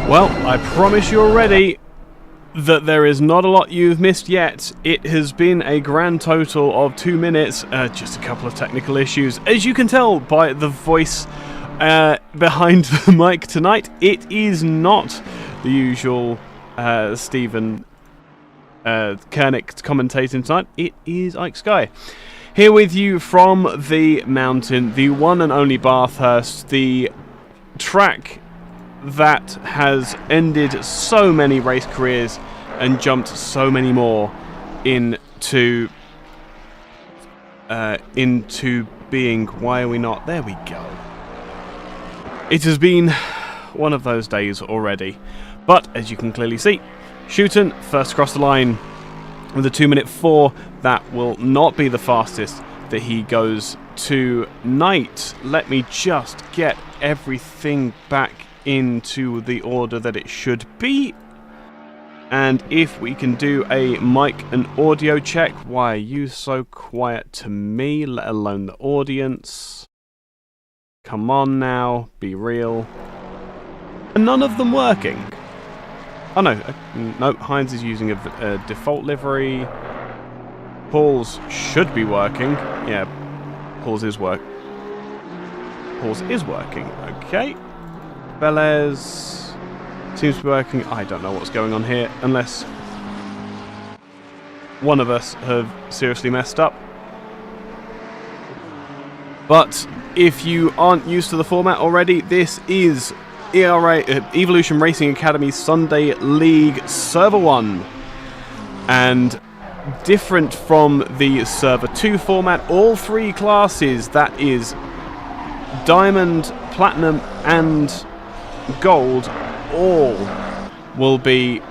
Well, I promise you already that there is not a lot you've missed yet. It has been a grand total of 2 minutes, just a couple of technical issues. As you can tell by the voice behind the mic tonight, it is not the usual Stephen Koenig commentating tonight. It is Ike Sky. Here with you from the mountain, the one and only Bathurst, the track that has ended so many race careers and jumped so many more into being. Why are we not? There we go. It has been one of those days already, but as you can clearly see, Snetterton first across the line with a 2:04. That will not be the fastest that he goes tonight. Let me just get everything back into the order that it should be. And if we can do a mic and audio check. Why are you so quiet to me, let alone the audience? Come on now, be real. And none of them working. Oh no, no, Heinz is using a default livery. Paul's should be working. Yeah, Paul's is working. Okay. Velez seems to be working. I don't know what's going on here, unless one of us have seriously messed up. But if you aren't used to the format already, this is Evolution Racing Academy Sunday League Server 1. And different from the Server 2 format, all three classes, that is Diamond, Platinum and Gold, all will be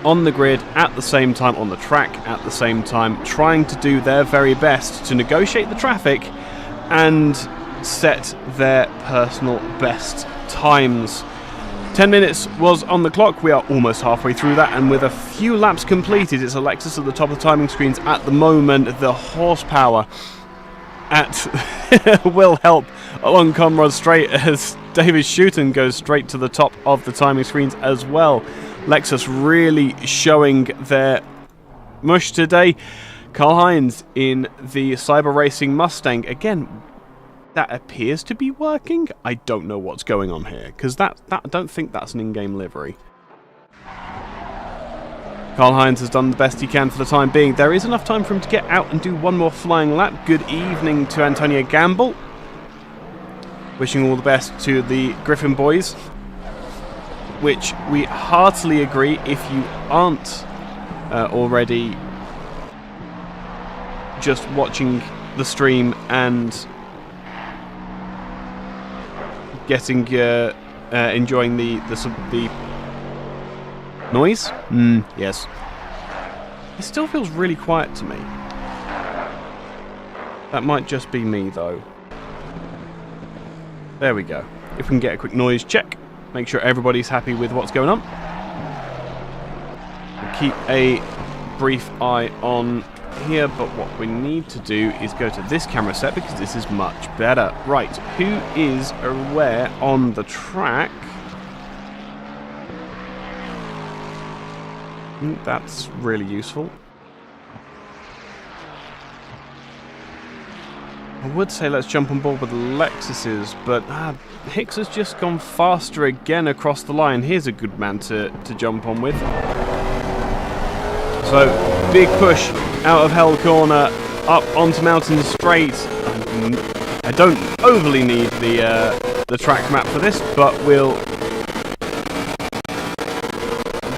on the grid at the same time, on the track at the same time, trying to do their very best to negotiate the traffic and set their personal best times. 10 minutes was on the clock. We are almost halfway through that, and with a few laps completed, it's Alexis at the top of the timing screens at the moment. The horsepower will help along Conrad Straight as David Snetterton goes straight to the top of the timing screens as well. Lexus really showing their mush today. Karl-Heinz in the Cyber Racing Mustang. Again, that appears to be working. I don't know what's going on here, because I don't think that's an in-game livery. Karl-Heinz has done the best he can for the time being. There is enough time for him to get out and do one more flying lap. Good evening to Antonio Gamble. Wishing all the best to the Griffin boys, which we heartily agree. If you aren't already just watching the stream and getting enjoying the noise, yes, it still feels really quiet to me. That might just be me though. There we go. If we can get a quick noise check, make sure everybody's happy with what's going on. Keep a brief eye on here, but what we need to do is go to this camera set because this is much better. Right, who is where on the track? That's really useful. I would say let's jump on board with Lexus's, but Hicks has just gone faster again across the line. Here's a good man to jump on with. So, big push out of Hell Corner, up onto Mountain Straight. I don't overly need the track map for this, but we'll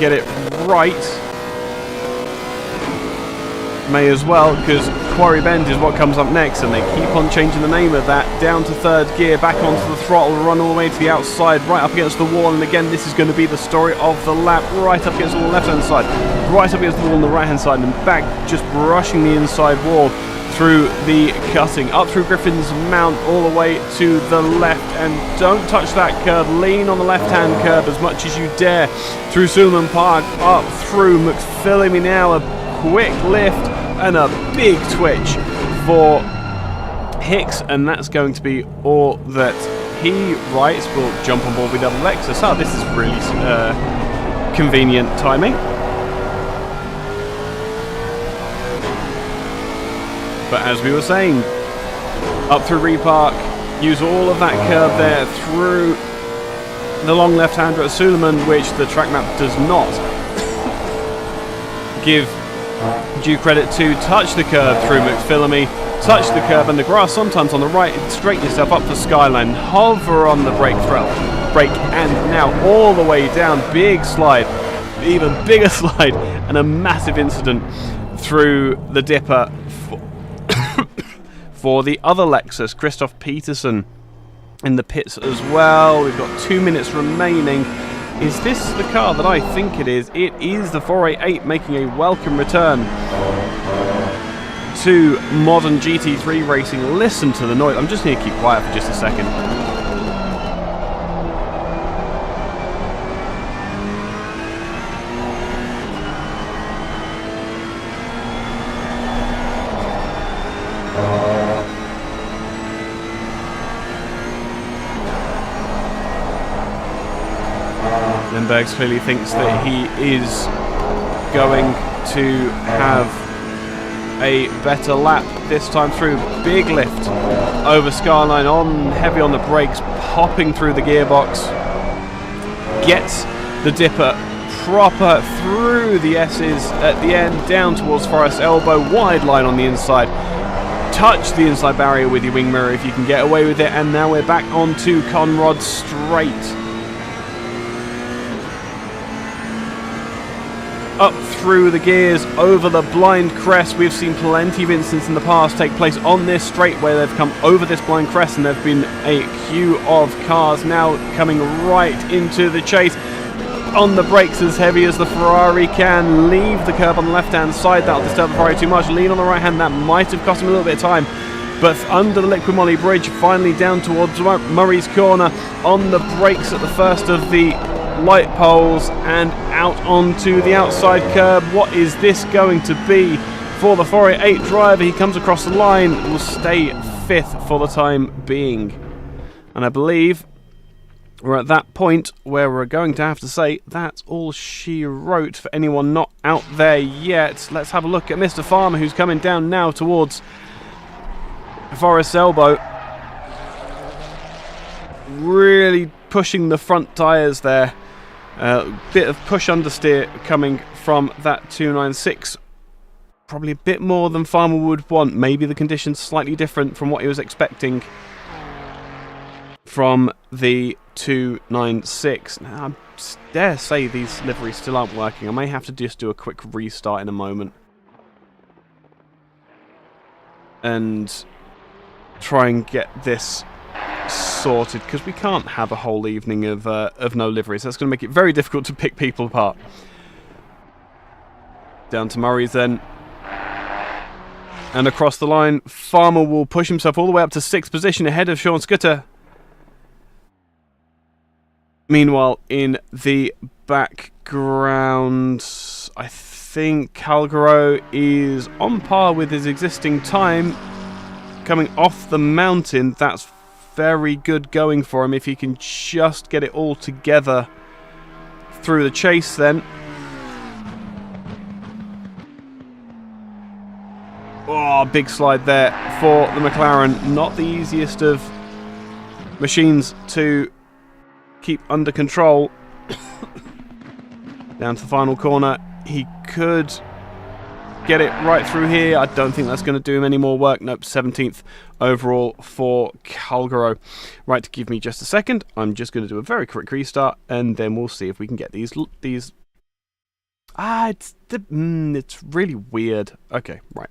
get it right. May as well, because Quarry Bend is what comes up next, and they keep on changing the name of that. Down to third gear, back onto the throttle, run all the way to the outside, right up against the wall, and again this is going to be the story of the lap. Right up against the left hand side, right up against the wall on the right hand side, and back, just brushing the inside wall through the cutting, up through Griffin's Mount, all the way to the left, and don't touch that curb, lean on the left hand curb as much as you dare, through Suleiman Park, up through McPhillamy now, a quick lift and a big twitch for Hicks, and that's going to be all that he writes, will jump on board with the other Lexus. Oh, this is really convenient timing. But as we were saying, up through Repark, use all of that curve there through the long left-hander at Suleiman, which the track map does not give due credit to. Touch the curve through McPhillamy, touch the curve and the grass sometimes on the right, straighten yourself up for Skyline, hover on the brake, and now all the way down, big slide, even bigger slide, and a massive incident through the dipper for the other Lexus, Christoph Peterson, in the pits as well. We've got 2 minutes remaining. Is this the car that I think it is? It is the 488 making a welcome return to modern GT3 racing. Listen to the noise. I'm just going to keep quiet for just a second. Lembergs clearly thinks that he is going to have a better lap this time through. Big lift over Skyline, on heavy on the brakes, popping through the gearbox. Gets the dipper proper through the S's at the end, down towards Forest Elbow, wide line on the inside. Touch the inside barrier with your wing mirror if you can get away with it, and now we're back onto Conrod straight. Up through the gears, over the blind crest. We've seen plenty of incidents in the past take place on this straight where they've come over this blind crest, and there have been a queue of cars now coming right into the chase. On the brakes as heavy as the Ferrari can. Leave the curb on the left-hand side. That'll disturb the Ferrari too much. Lean on the right-hand. That might have cost him a little bit of time. But under the Liquid Moly Bridge, finally down towards Murray's Corner. On the brakes at the first of the light poles and out onto the outside curb. What is this going to be for the 488 driver? He comes across the line, will stay fifth for the time being. And I believe we're at that point where we're going to have to say that's all she wrote for anyone not out there yet. Let's have a look at Mr. Farmer, who's coming down now towards Forest Elbow. Really pushing the front tyres there. Bit of push understeer coming from that 296. Probably a bit more than Farmer would want. Maybe the conditions slightly different from what he was expecting from the 296. Now, I dare say these liveries still aren't working. I may have to just do a quick restart in a moment and try and get this sorted, because we can't have a whole evening of no liveries. That's going to make it very difficult to pick people apart. Down to Murray's then. And across the line, Farmer will push himself all the way up to 6th position ahead of Sean Scudder. Meanwhile, in the background, I think Calgaro is on par with his existing time. Coming off the mountain, that's very good going for him if he can just get it all together through the chase then. Oh, big slide there for the McLaren. Not the easiest of machines to keep under control. Down to the final corner. He could get it right through here. I don't think that's going to do him any more work. Nope, 17th overall for Calgaro. Right, give me just a second. I'm just going to do a very quick restart, and then we'll see if we can get these. It's really weird. Okay, right.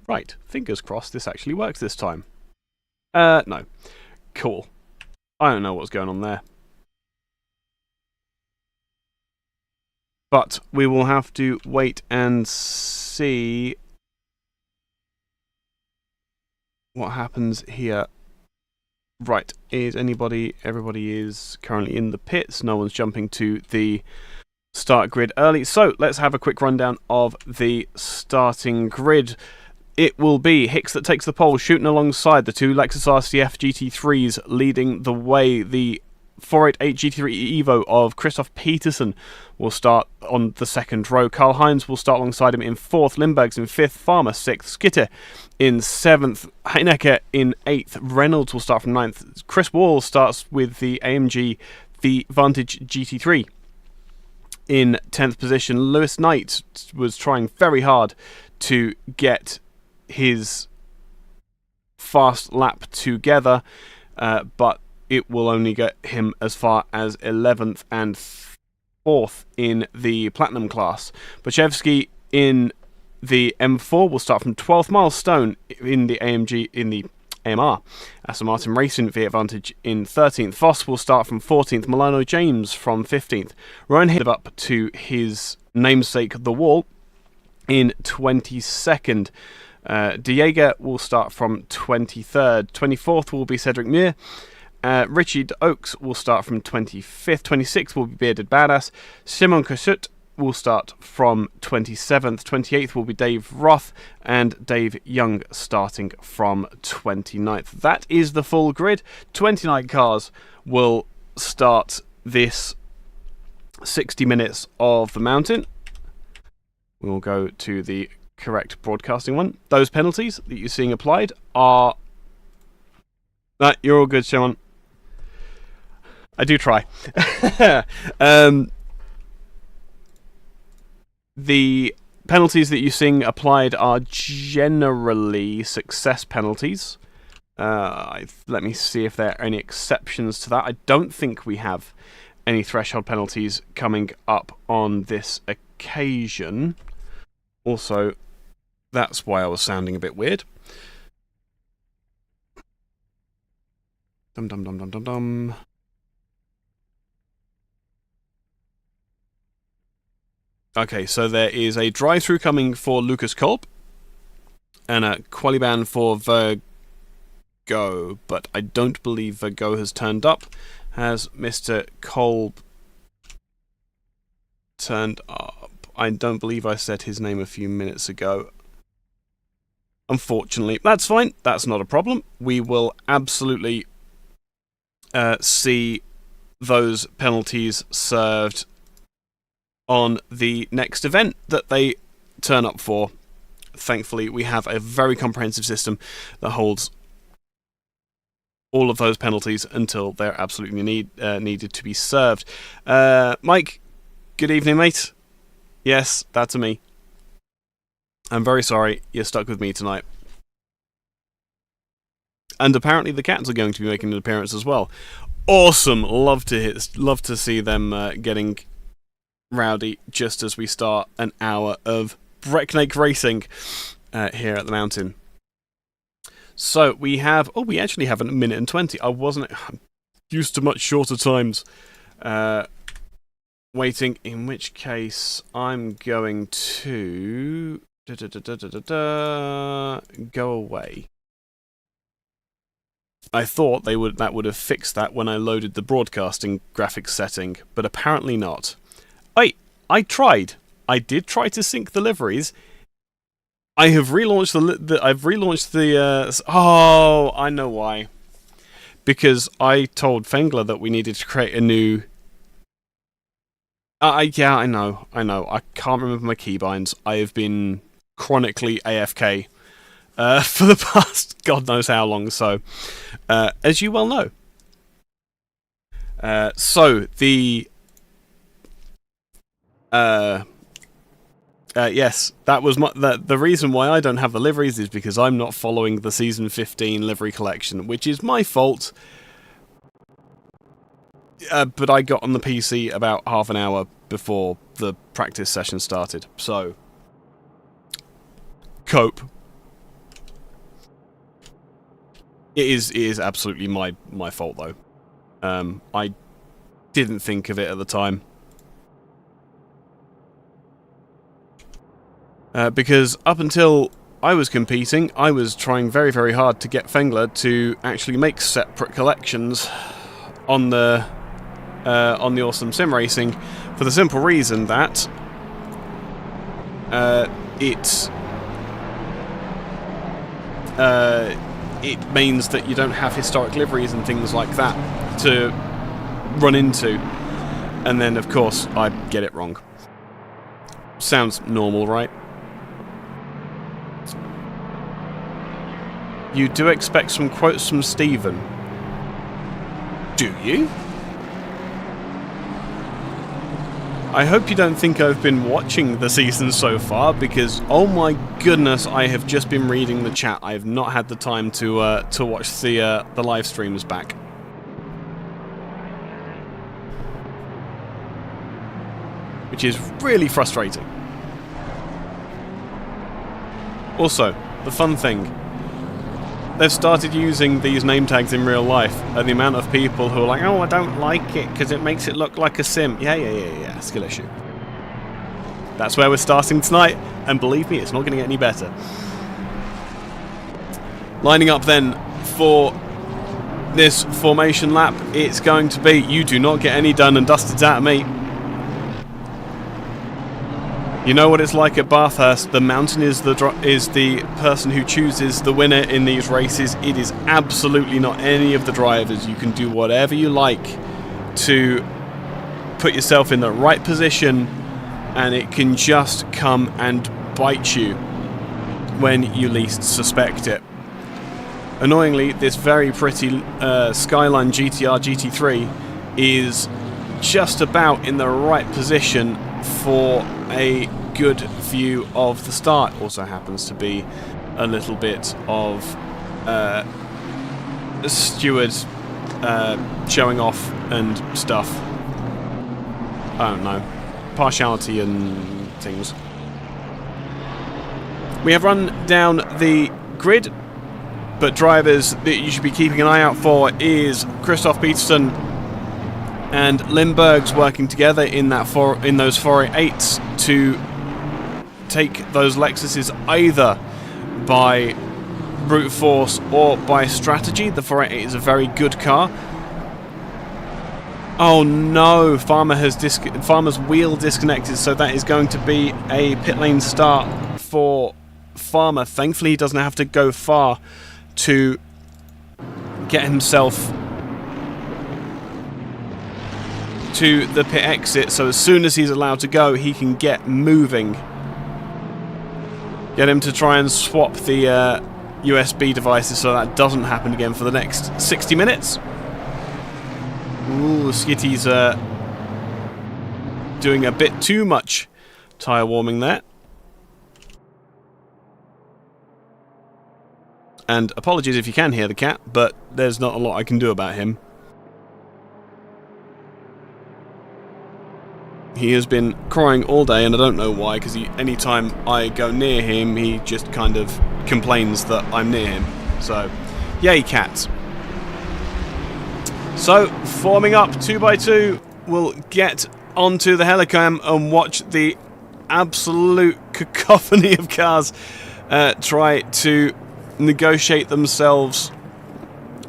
Right, fingers crossed this actually works this time. No. Cool. I don't know what's going on there. But we will have to wait and see what happens here. Right, everybody is currently in the pits. No one's jumping to the start grid early. So let's have a quick rundown of the starting grid. It will be Hicks that takes the pole, shooting alongside the two Lexus RCF GT3s, leading the way. The 488 GT3 Evo of Christoph Peterson will start on the second row. Karl Heinz will start alongside him in fourth. Lindberg's in fifth. Farmer sixth. Skitter in seventh. Heinecker in eighth. Reynolds will start from ninth. Chris Wall starts with the AMG Vantage GT3 in 10th position. Lewis Knight was trying very hard to get his fast lap together, but it will only get him as far as 11th and 4th in the Platinum class. Bachevsky in the M4 will start from 12th. Milestone in the AMR. Aston Martin Racing V8 Vantage in 13th. Voss will start from 14th. Milano James from 15th. Ryan Hill up to his namesake, The Wall, in 22nd. De will start from 23rd. 24th will be Cedric Muir. Richie Oakes will start from 25th. 26th will be Bearded Badass. Simon Cossut will start from 27th. 28th will be Dave Roth. And Dave Young starting from 29th. That is the full grid. 29 cars will start this 60 minutes of the mountain. We will go to the correct broadcasting one. Those penalties that you're seeing applied are... you're all good, Shimon. I do try. The penalties that you're seeing applied are generally success penalties. Let me see if there are any exceptions to that. I don't think we have any threshold penalties coming up on this occasion. Also, that's why I was sounding a bit weird. Dum dum dum dum dum dum. Okay, so there is a drive-through coming for Lucas Kolb and a quali-ban for Virgo, but I don't believe Virgo has turned up. Has Mr. Kolb turned up? I don't believe I said his name a few minutes ago. Unfortunately, that's fine. That's not a problem. We will absolutely see those penalties served on the next event that they turn up for. Thankfully, we have a very comprehensive system that holds all of those penalties until they're absolutely needed to be served. Mike, good evening, mate. Yes, that's me. I'm very sorry, you're stuck with me tonight. And apparently the cats are going to be making an appearance as well. Awesome! Love to see them getting rowdy just as we start an hour of breakneck racing here at the mountain. So we actually have a minute and 20. I'm used to much shorter times waiting, in which case I'm going to go away. I thought that would have fixed that when I loaded the broadcasting graphics setting, but apparently not. I tried. I did try to sync the liveries. I have relaunched oh, I know why. Because I told Fengler that we needed to create a new... yeah, I know. I can't remember my keybinds. I have been chronically AFK for the past God knows how long, so... as you well know. So, the... yes, that was the reason why I don't have the liveries is because I'm not following the Season 15 livery collection, which is my fault. But I got on the PC about half an hour before the practice session started, so... Cope. It is absolutely my fault, though. I didn't think of it at the time. Because up until I was competing, I was trying very, very hard to get Fengler to actually make separate collections on the Awesome Sim Racing, for the simple reason that it means that you don't have historic liveries and things like that to run into. And then, of course, I get it wrong. Sounds normal, right? You do expect some quotes from Stephen. Do you? I hope you don't think I've been watching the season so far, because oh my goodness, I have just been reading the chat. I have not had the time to watch the live streams back. Which is really frustrating. Also, the fun thing, they've started using these name tags in real life, and the amount of people who are like, oh, I don't like it because it makes it look like a sim. Yeah, skill issue. That's where we're starting tonight, and believe me, it's not going to get any better. Lining up then for this formation lap, it's going to be, you do not get any done and dusted out of me. You know what it's like at Bathurst. The mountain is the person who chooses the winner in these races. It is absolutely not any of the drivers. You can do whatever you like to put yourself in the right position, and it can just come and bite you when you least suspect it. Annoyingly, this very pretty Skyline GTR GT3 is just about in the right position for a good view of the start. Also happens to be a little bit of steward showing off and stuff. I don't know. Partiality and things. We have run down the grid, but drivers that you should be keeping an eye out for is Christoph Peterson and Lindbergh's working together in those 488s to take those Lexuses either by brute force or by strategy. The 488 is a very good car. Oh no, Farmer's wheel disconnected, so that is going to be a pit lane start for Farmer. Thankfully he doesn't have to go far to get himself to the pit exit, so as soon as he's allowed to go, he can get moving. Get him to try and swap the USB devices so that doesn't happen again for the next 60 minutes. Ooh, Skitty's doing a bit too much tyre warming there. And apologies if you can hear the cat, but there's not a lot I can do about him. He has been crying all day, and I don't know why, because anytime I go near him, he just kind of complains that I'm near him. So, yay, cats. So, forming up 2x2, we'll get onto the helicam and watch the absolute cacophony of cars try to negotiate themselves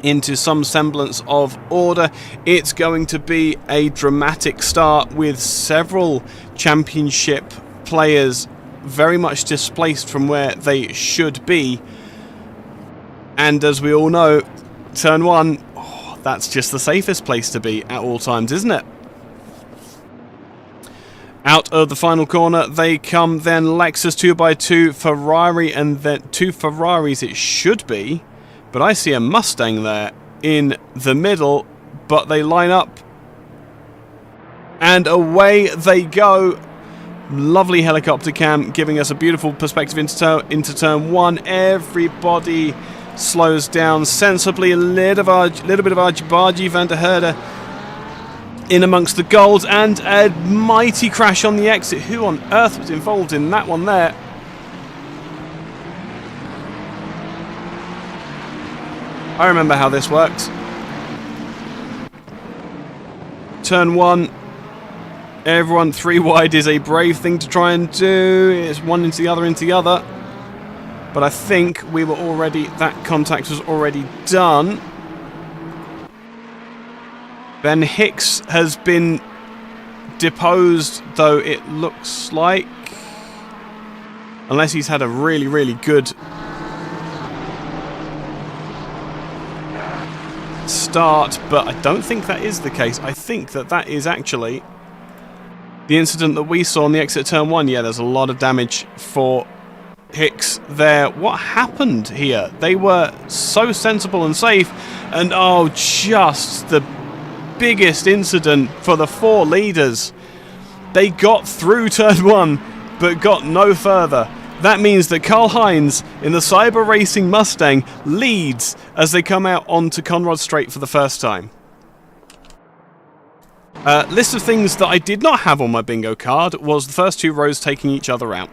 into some semblance of order. It's going to be a dramatic start with several championship players very much displaced from where they should be. And as we all know, turn one, that's just the safest place to be at all times, isn't it? Out of the final corner they come, then Lexus 2x2, Ferrari, and then two Ferraris it should be. But I see a Mustang there in the middle, but they line up and away they go. Lovely helicopter cam giving us a beautiful perspective into turn one. Everybody slows down sensibly. A little bit of argy-bargy. Van der Herder in amongst the golds, and a mighty crash on the exit. Who on earth was involved in that one there? I remember how this works. Turn 1. Everyone 3 wide is a brave thing to try and do. It's one into the other. But I think we were already... That contact was already done. Ben Hicks has been deposed, though it looks like. Unless he's had a really, really good start, but I don't think that is the case. I think that that is actually the incident that we saw on the exit turn 1. Yeah, there's a lot of damage for Hicks there. What happened here? They were so sensible and safe, and oh, just the biggest incident for the 4 leaders. They got through turn 1, but got no further. That means that Karl-Heinz in the Cyber Racing Mustang leads as they come out onto Conrad Straight for the first time. List of things that I did not have on my bingo card was the first 2 rows taking each other out.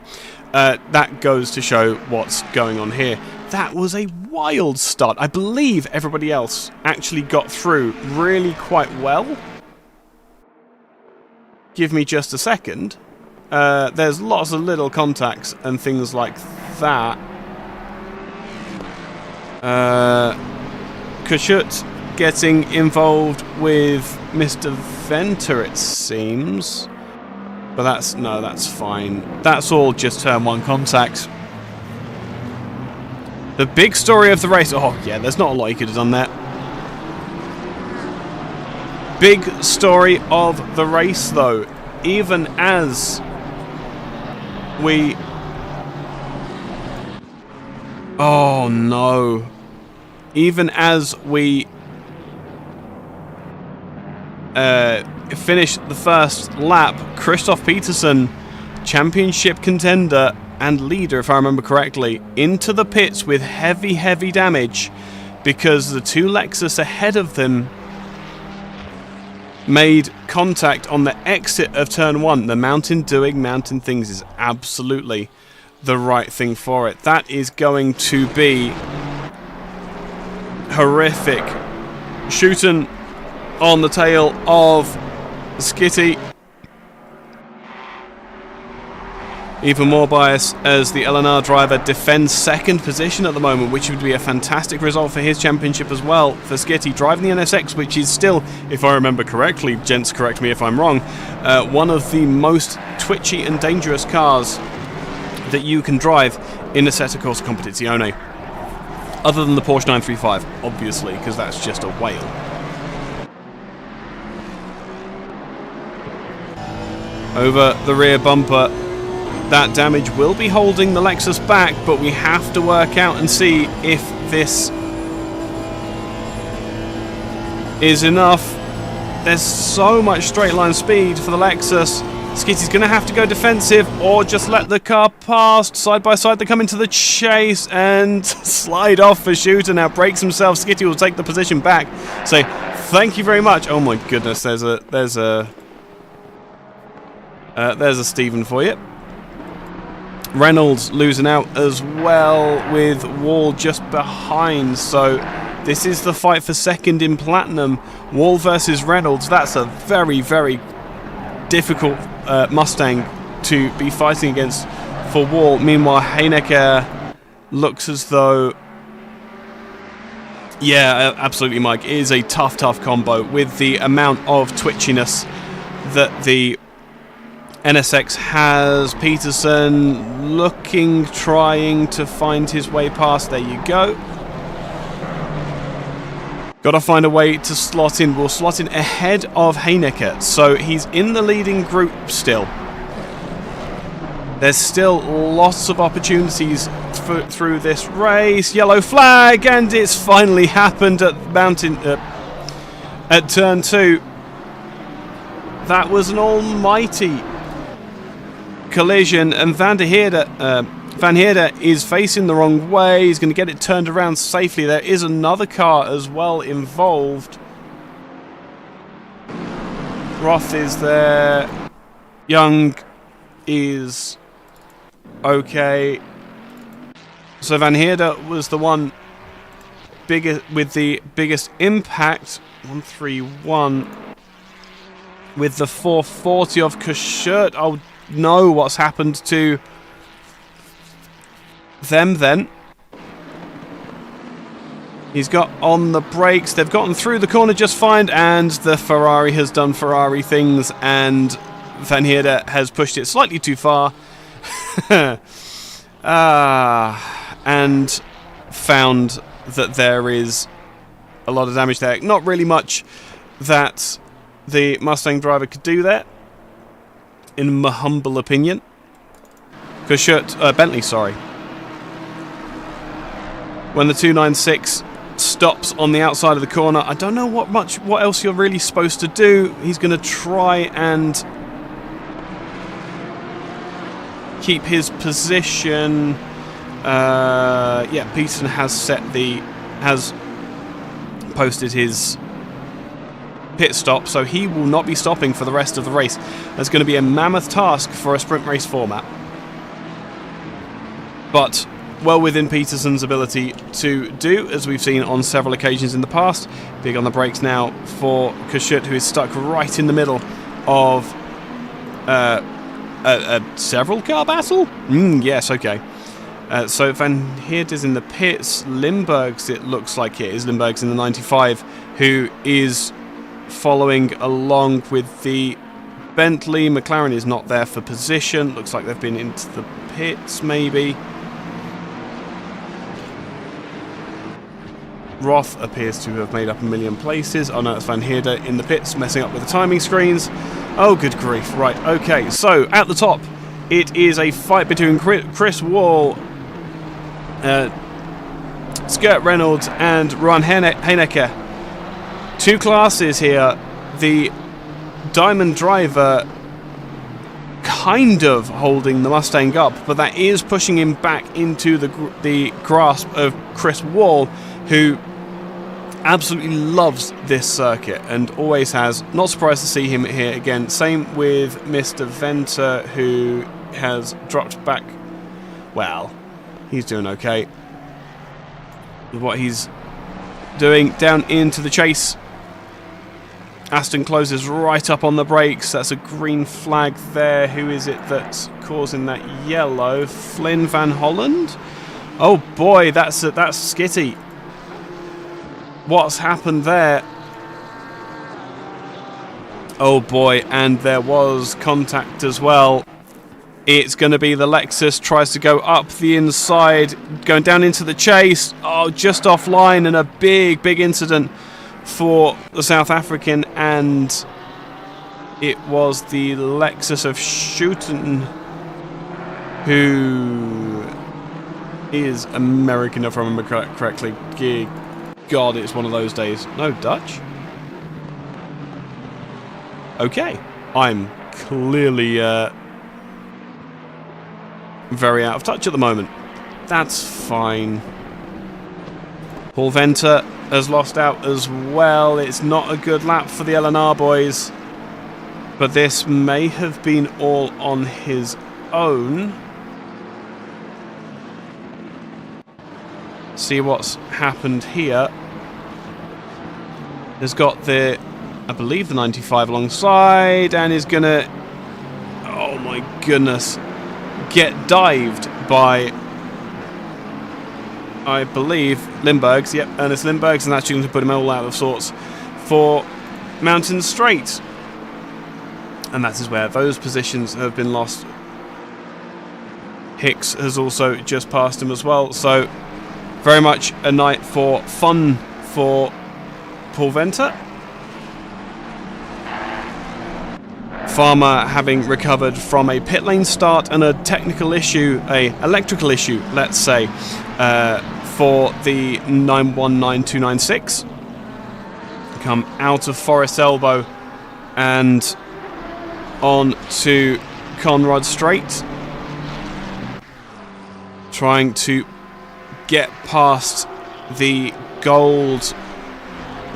That goes to show what's going on here. That was a wild start. I believe everybody else actually got through really quite well. Give me just a second. There's lots of little contacts and things like that. Kashut getting involved with Mr. Venter, it seems. But that's fine. That's all just turn 1 contacts. The big story of the race... Oh, yeah, there's not a lot you could have done there. Big story of the race, though. Even as we... Oh, no. Even as we finish the first lap, Christoph Peterson, championship contender and leader, if I remember correctly, into the pits with heavy, heavy damage because the 2 Lexus ahead of them made contact on the exit of turn 1. The mountain doing mountain things is absolutely the right thing for it. That is going to be horrific. Shooting on the tail of Skitty. Even more bias as the LNR driver defends 2nd position at the moment, which would be a fantastic result for his championship as well. For Skitty, driving the NSX, which is still, if I remember correctly, gents correct me if I'm wrong, one of the most twitchy and dangerous cars that you can drive in Assetto Corsa Competizione. Other than the Porsche 935, obviously, because that's just a whale. Over the rear bumper, that damage will be holding the Lexus back, but we have to work out and see if this is enough. There's so much straight line speed for the Lexus. Skitty's going to have to go defensive or just let the car pass. Side by side they come into the chase and slide off for Shooter. Now breaks himself. Skitty will take the position back. Say thank you very much. Oh my goodness, there's a Stephen for you. Reynolds losing out as well with Wall just behind. So this is the fight for 2nd in Platinum. Wall versus Reynolds. That's a very, very difficult Mustang to be fighting against for Wall. Meanwhile, Heinecker looks as though... Yeah, absolutely, Mike. It is a tough, tough combo with the amount of twitchiness that the NSX has. Peterson looking, trying to find his way past. There you go. Got to find a way to slot in. We'll slot in ahead of Heinecker. So he's in the leading group still. There's still lots of opportunities through this race. Yellow flag, and it's finally happened at at turn 2. That was an almighty collision, and Van Heerden is facing the wrong way. He's going to get it turned around safely. There is another car as well involved. Roth is there. Young is okay. So Van Heerden was the one biggest impact. 131 with the 440 of Kashurt. Oh no, what's happened to them then? He's got on the brakes. They've gotten through the corner just fine, and the Ferrari has done Ferrari things, and Van Heerde has pushed it slightly too far. And found that there is a lot of damage there. Not really much that the Mustang driver could do there, in my humble opinion. Bentley, sorry. When the 296 stops on the outside of the corner, I don't know what else you're really supposed to do. He's going to try and keep his position. Yeah, Peterson has posted his pit stop, so he will not be stopping for the rest of the race. That's going to be a mammoth task for a sprint race format, but well within Peterson's ability to do, as we've seen on several occasions in the past. Big on the brakes now for Kashut, who is stuck right in the middle of a several car battle? Yes, okay. So Van Heerde is in the pits. Limburg's, it looks like it is. Limburg's in the 95, who is following along with the Bentley. McLaren is not there for position. Looks like they've been into the pits, maybe. Roth appears to have made up a million places. Oh no, it's Van Heerde in the pits, messing up with the timing screens. Oh, good grief. Right, okay. So, at the top, it is a fight between Chris Wall, Skurt Reynolds, and Ron Heinecker. Two classes here. The Diamond driver kind of holding the Mustang up, but that is pushing him back into the grasp of Chris Wall, who absolutely loves this circuit and always has. Not surprised to see him here again. Same with Mr. Venter, who has dropped back. Well, he's doing okay with what he's doing. Down into the chase. Aston closes right up on the brakes. That's a green flag there. Who is it that's causing that yellow? Flynn Van Holland? Oh boy, that's skitty. What's happened there? Oh boy, and there was contact as well. It's going to be the Lexus, tries to go up the inside, going down into the chase. Oh, just offline, and a big incident for the South African, and it was the Lexus of Schouten, who is American, if I remember correctly. God, it's one of those days. No, Dutch? Okay. I'm clearly very out of touch at the moment. That's fine. Paul Venter has lost out as well. It's not a good lap for the LNR boys, but this may have been all on his own. See what's happened here. Has got the, I believe, the 95 alongside, and is gonna, oh my goodness, get dived by, I believe, Limburgs. Yep, Ernest Limburgs, and that's going to put him all out of sorts for Mountain Straight. And that is where those positions have been lost. Hicks has also just passed him as well, so very much a night for fun for Paul Venter. Farmer having recovered from a pit lane start and a technical issue, a electrical issue, let's say, for the 919296. Come out of Forest Elbow and on to Conrad Straight. Trying to get past the gold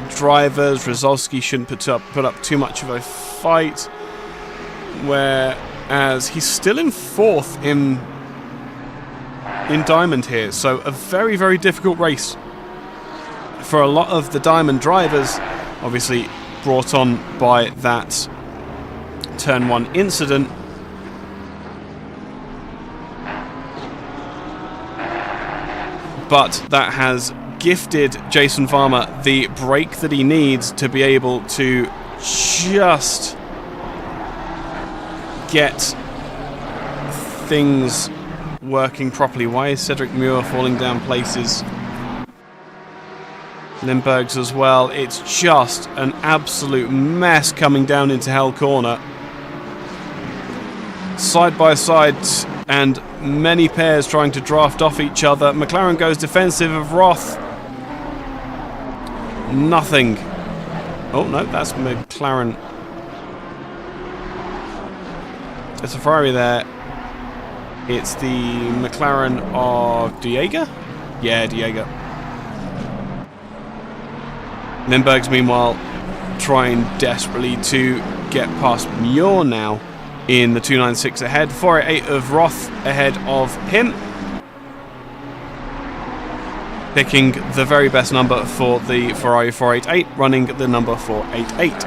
drivers. Rozalski shouldn't put up too much of a fight, whereas he's still in fourth in Diamond here, so a very difficult race for a lot of the Diamond drivers, obviously brought on by that Turn 1 incident. But that has gifted Jason Farmer the break that he needs to be able to just get things working properly. Why is Cedric Muir falling down places? Limburgs as well. It's just an absolute mess coming down into Hell Corner. Side by side and many pairs trying to draft off each other. McLaren goes defensive of Roth. Nothing. Oh no, that's McLaren. There's a Ferrari there. It's the McLaren of Diego? Yeah, Diego. Limburgs, meanwhile, trying desperately to get past Muir now in the 296 ahead. 488 of Roth ahead of him. Picking the very best number for the Ferrari 488, running the number 488.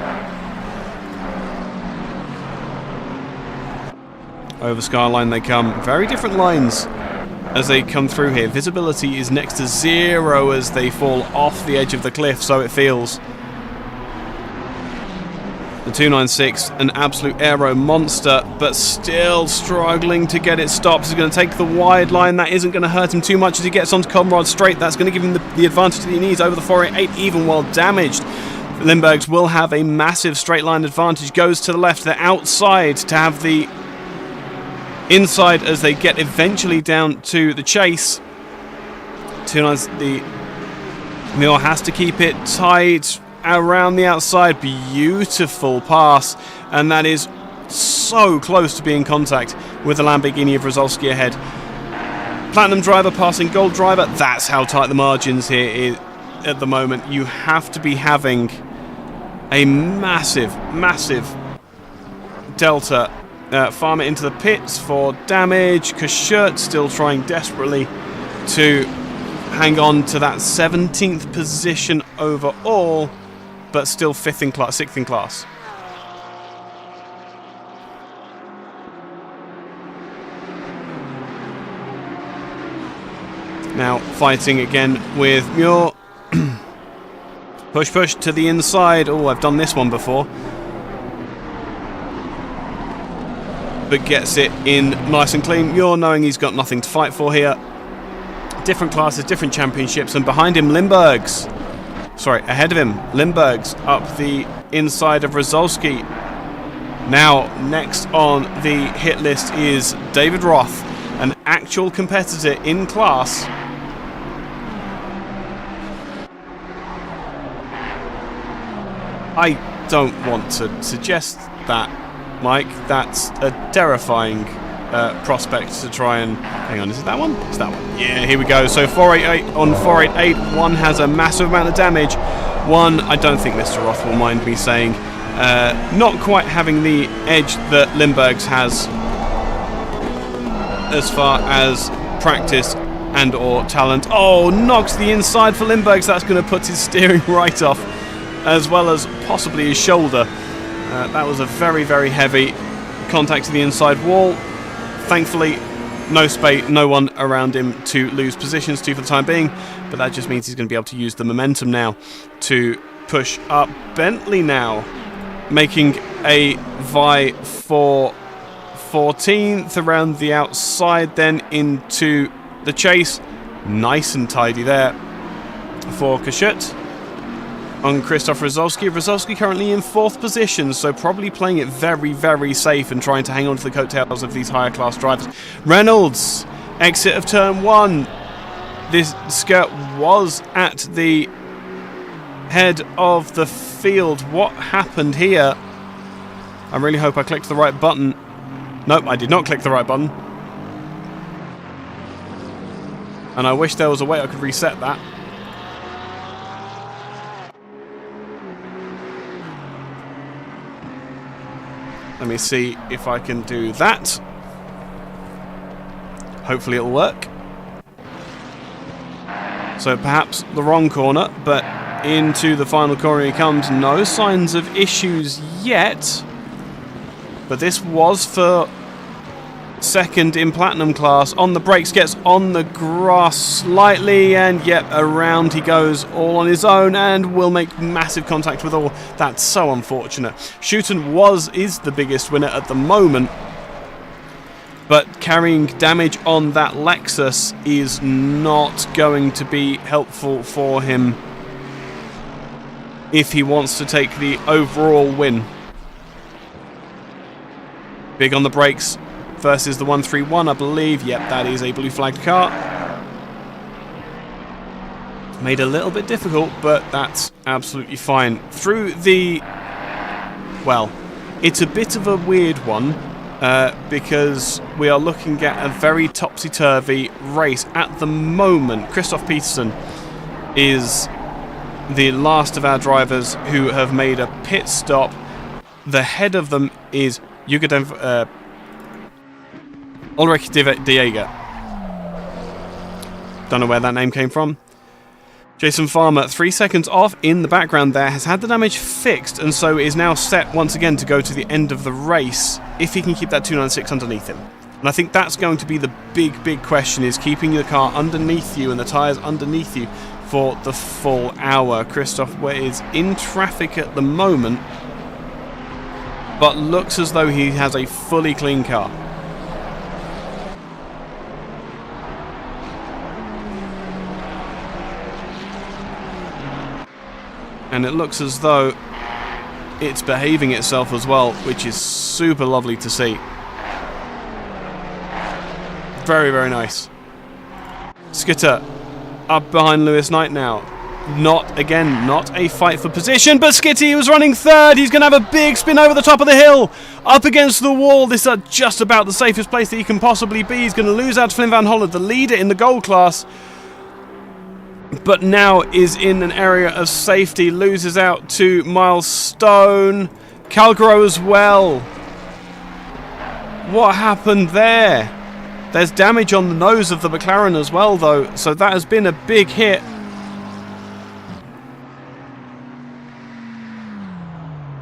Over Skyline they come. Very different lines as they come through here. Visibility is next to 0 as they fall off the edge of the cliff, so it feels. The 296, an absolute aero monster, but still struggling to get it stopped. He's going to take the wide line. That isn't going to hurt him too much as he gets onto Conrad straight. That's going to give him the advantage that he needs over the 488, even while damaged. Limburgs will have a massive straight line advantage. Goes to the left, the outside to have the inside as they get eventually down to the chase. The Muir has to keep it tight around the outside. Beautiful pass, and that is so close to being in contact with the Lamborghini of Rozalski ahead. Platinum driver passing gold driver. That's how tight the margins here is at the moment. You have to be having a massive delta. Farmer into the pits for damage. Kashurt still trying desperately to hang on to that 17th position overall, but still 6th in class. Now fighting again with Muir. Push to the inside. Oh, I've done this one before. But gets it in nice and clean. Muir knowing he's got nothing to fight for here. Different classes, different championships, and behind him Limburgs. Sorry, ahead of him Limburgs up the inside of Rozalski. Now next on the hit list is David Roth, an actual competitor in class. I don't want to suggest that, Mike. That's a terrifying prospect to try and... Hang on, is it that one? It's that one. Yeah, here we go. So 488 on 488. One has a massive amount of damage. One, I don't think Mr. Roth will mind me saying, not quite having the edge that Limburgs has as far as practice and or talent. Oh, knocks the inside for Limburgs. That's going to put his steering right off, as well as possibly his shoulder. That was a very heavy contact to the inside wall. Thankfully, no one around him to lose positions to for the time being, but that just means he's going to be able to use the momentum now to push up. Bentley now making a vie for 14th around the outside, then into the chase. Nice and tidy there for Kashut on Christoph Rozalski. Rozalski currently in 4th position, so probably playing it very safe and trying to hang on to the coattails of these higher class drivers. Reynolds, exit of turn 1. This skirt was at the head of the field. What happened here? I really hope I clicked the right button. Nope, I did not click the right button. And I wish there was a way I could reset that. Let me see if I can do that. Hopefully it'll work. So perhaps the wrong corner, but Into the final corner he comes. No signs of issues yet. But this was for second in Platinum class. On the brakes, gets on the grass slightly, and yep, around he goes all on his own and will make massive contact with all. That's so unfortunate. Schouten is the biggest winner at the moment, but carrying damage on that Lexus is not going to be helpful for him if he wants to take the overall win. Big on the brakes versus the 131, I believe. Yep, that is a blue flagged car. Made a little bit difficult, but that's absolutely fine. Through the... Well, it's a bit of a weird one because we are looking at a very topsy-turvy race. At the moment, Christoph Peterson is the last of our drivers who have made a pit stop. The head of them is Ulrich Diega. Don't know where that name came from. Jason Farmer, 3 seconds off in the background there, has had the damage fixed and so is now set once again to go to the end of the race if he can keep that 296 underneath him. And I think that's going to be the big question, is keeping the car underneath you and the tyres underneath you for the full hour. Christoph is in traffic at the moment, but looks as though he has a fully clean car. And it looks as though it's behaving itself as well, which is super lovely to see. Very, very nice. Skitter up behind Lewis Knight now. Not a fight for position, but Skitty was running third. He's going to have a big spin over the top of the hill. Up against the wall. This is just about the safest place that he can possibly be. He's going to lose out to Flynn Van Hollen, the leader in the gold class, but now is in an area of safety. Loses out to Miles Stone. Calgaro as well. What happened there? There's damage on the nose of the McLaren as well, though, so that has been a big hit.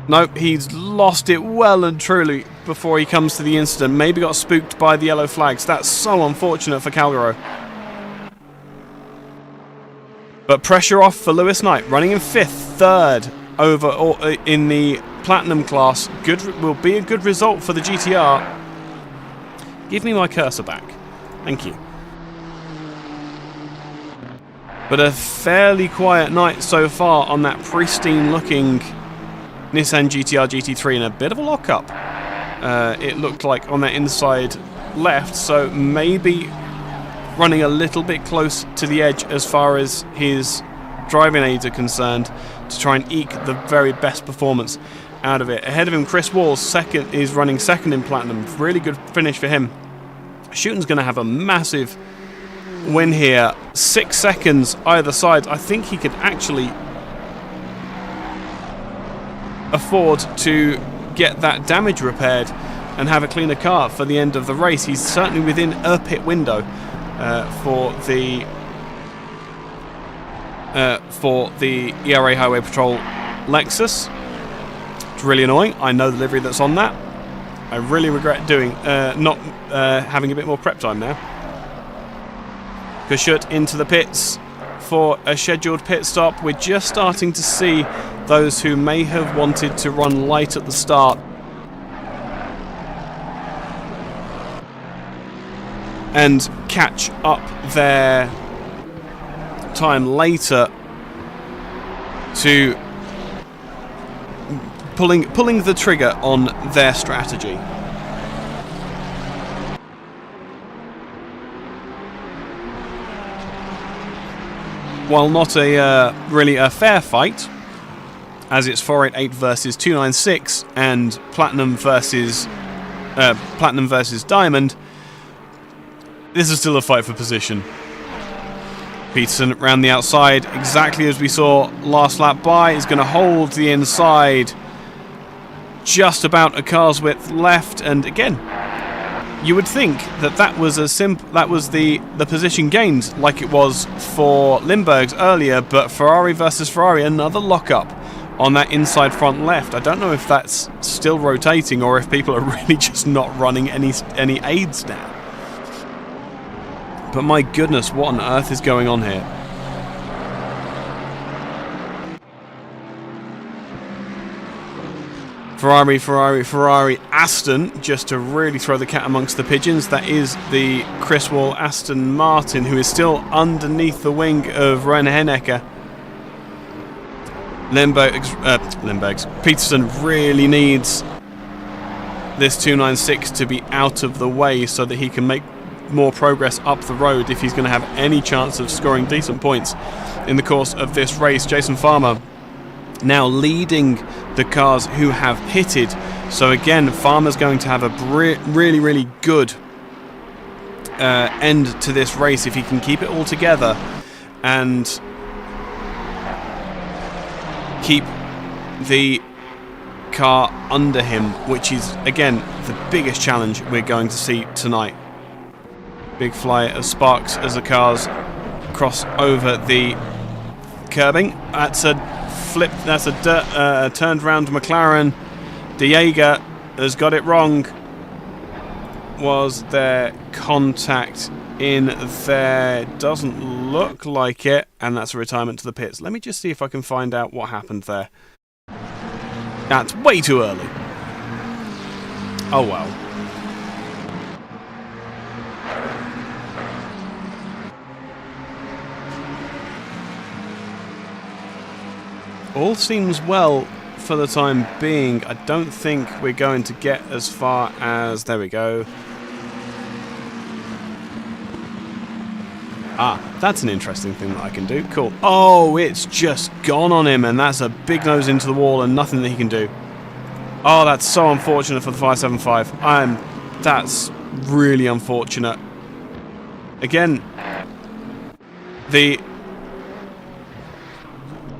Nope, he's lost it well and truly before he comes to the incident. Maybe got spooked by the yellow flags. That's so unfortunate for Calgaro. But pressure off for Lewis Knight, running in fifth, third in the Platinum class. Will be a good result for the GTR. Give me my cursor back. Thank you. But a fairly quiet night so far on that pristine-looking Nissan GTR GT3, and a bit of a lock-up. It looked like on that inside left, so maybe running a little bit close to the edge as far as his driving aids are concerned to try and eke the very best performance out of it. Ahead of him, Chris Walls is running second in Platinum. Really good finish for him. Schouten's going to have a massive win here. 6 seconds either side. I think he could actually afford to get that damage repaired and have a cleaner car for the end of the race. He's certainly within a pit window for the ERA Highway Patrol Lexus. It's really annoying. I know the livery that's on that. I really regret not having a bit more prep time now. Kashut into the pits for a scheduled pit stop. We're just starting to see those who may have wanted to run light at the start and catch up their time later to pulling the trigger on their strategy. While not really a fair fight, as it's 488 versus 296 and Platinum versus Diamond, this is still a fight for position. Peterson round the outside, exactly as we saw last lap by, is going to hold the inside, just about a car's width left, and again, You would think that that was the position gained like it was for Limburg's earlier, but Ferrari versus Ferrari, another lockup on that inside front left. I don't know if that's still rotating or if people are really just not running any aids now. But my goodness, what on earth is going on here? Ferrari, Aston, just to really throw the cat amongst the pigeons. That is the Chris Wall Aston Martin, who is still underneath the wing of Ron Hennecker. Limburg's Peterson really needs this 296 to be out of the way so that he can make more progress up the road if he's going to have any chance of scoring decent points in the course of this race. Jason Farmer now leading the cars who have pitted. So again, Farmer's going to have a really good end to this race if he can keep it all together and keep the car under him, which is again the biggest challenge we're going to see tonight. Big fly of sparks as the cars cross over the curbing. That's a flip. That's a turned round McLaren. De Jager has got it wrong. Was there contact in there? Doesn't look like it, and that's a retirement to the pits. Let me just see if I can find out what happened there. That's way too early. Oh well. All seems well for the time being. I don't think we're going to get as far as... There we go. Ah, that's an interesting thing that I can do. Cool. Oh, it's just gone on him, and that's a big nose into the wall and nothing that he can do. Oh, that's so unfortunate for the 575. That's really unfortunate. Again,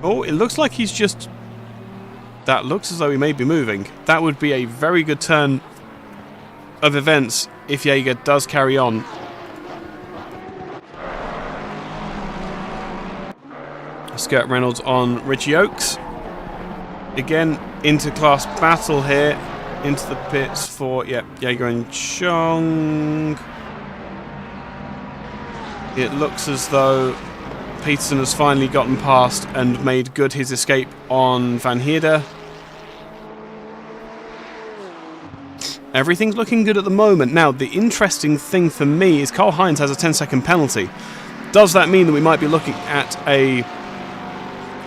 oh, it looks like he's just... That looks as though he may be moving. That would be a very good turn of events if Jaeger does carry on. Skirt Reynolds on Richie Oakes. Again, interclass battle here. Into the pits for, Jaeger and Chong. It looks as though Peterson has finally gotten past and made good his escape on Van Heerde. Everything's looking good at the moment. Now, the interesting thing for me is Karl Heinz has a 10-second penalty. Does that mean that we might be looking at a...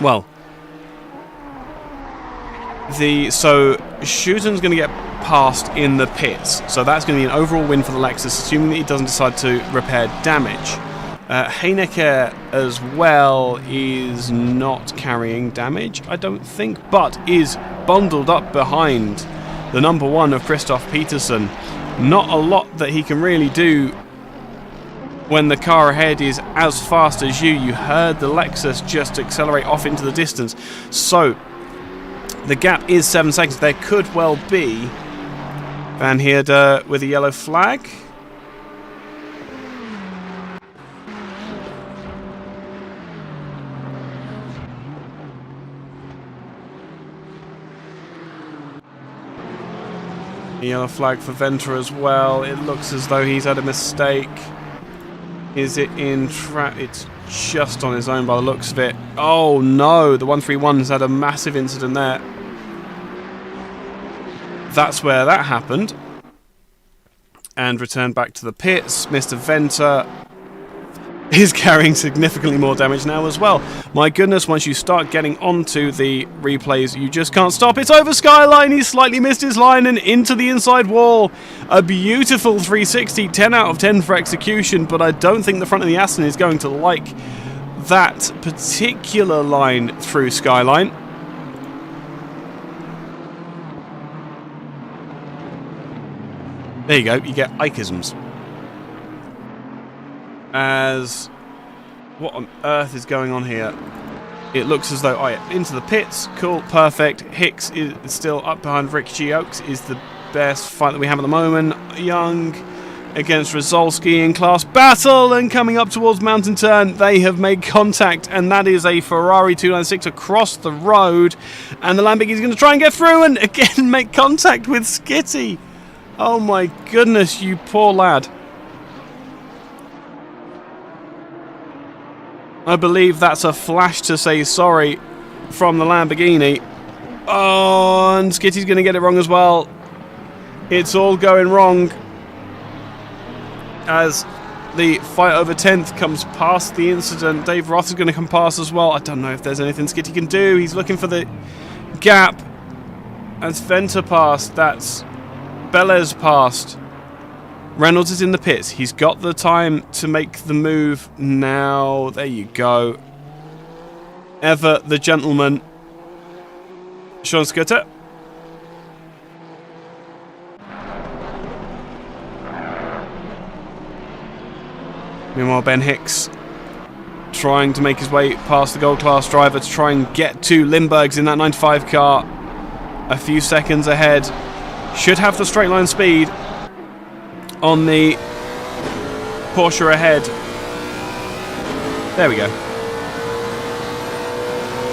Well... So, Schuten's going to get past in the pits. So that's going to be an overall win for the Lexus, assuming that he doesn't decide to repair damage. Heinecker as well is not carrying damage, I don't think, but is bundled up behind the number one of Christoph Peterson. Not a lot that he can really do when the car ahead is as fast as you. You heard the Lexus just accelerate off into the distance. So the gap is 7 seconds. There could well be Van Heerde with a yellow flag. Yellow flag for Venter as well. It looks as though he's had a mistake. Is it in trap? It's just on his own by the looks of it. Oh no, the 131 has had a massive incident there. That's where that happened. And returned back to the pits. Mr. Venter is carrying significantly more damage now as well. My goodness, once you start getting onto the replays, you just can't stop. It's over Skyline. He slightly missed his line and into the inside wall. A beautiful 360, 10 out of 10 for execution, but I don't think the front of the Aston is going to like that particular line through Skyline. There you go, you get Ikeisms. As what on earth is going on here? It looks as though, oh yeah, into the pits, cool, perfect. Hicks is still up behind Ricky Oakes, is the best fight that we have at the moment. Young against Rizolski in class battle, and coming up towards Mountain Turn, they have made contact, and that is a Ferrari 296 across the road, and the Lamborghini is going to try and get through and again make contact with Skitty. Oh my goodness, you poor lad. I believe that's a flash to say sorry from the Lamborghini. Oh, and Skitty's going to get it wrong as well. It's all going wrong as the fight over 10th comes past the incident. Dave Roth is going to come past as well. I don't know if there's anything Skitty can do. He's looking for the gap. As Venter passed, that's Belez passed. Reynolds is in the pits. He's got the time to make the move now. There you go. Ever the gentleman. Sean Scudder. Meanwhile, Ben Hicks trying to make his way past the gold class driver to try and get to Lindbergh's in that 95 car. A few seconds ahead. Should have the straight line speed on the Porsche ahead. There we go.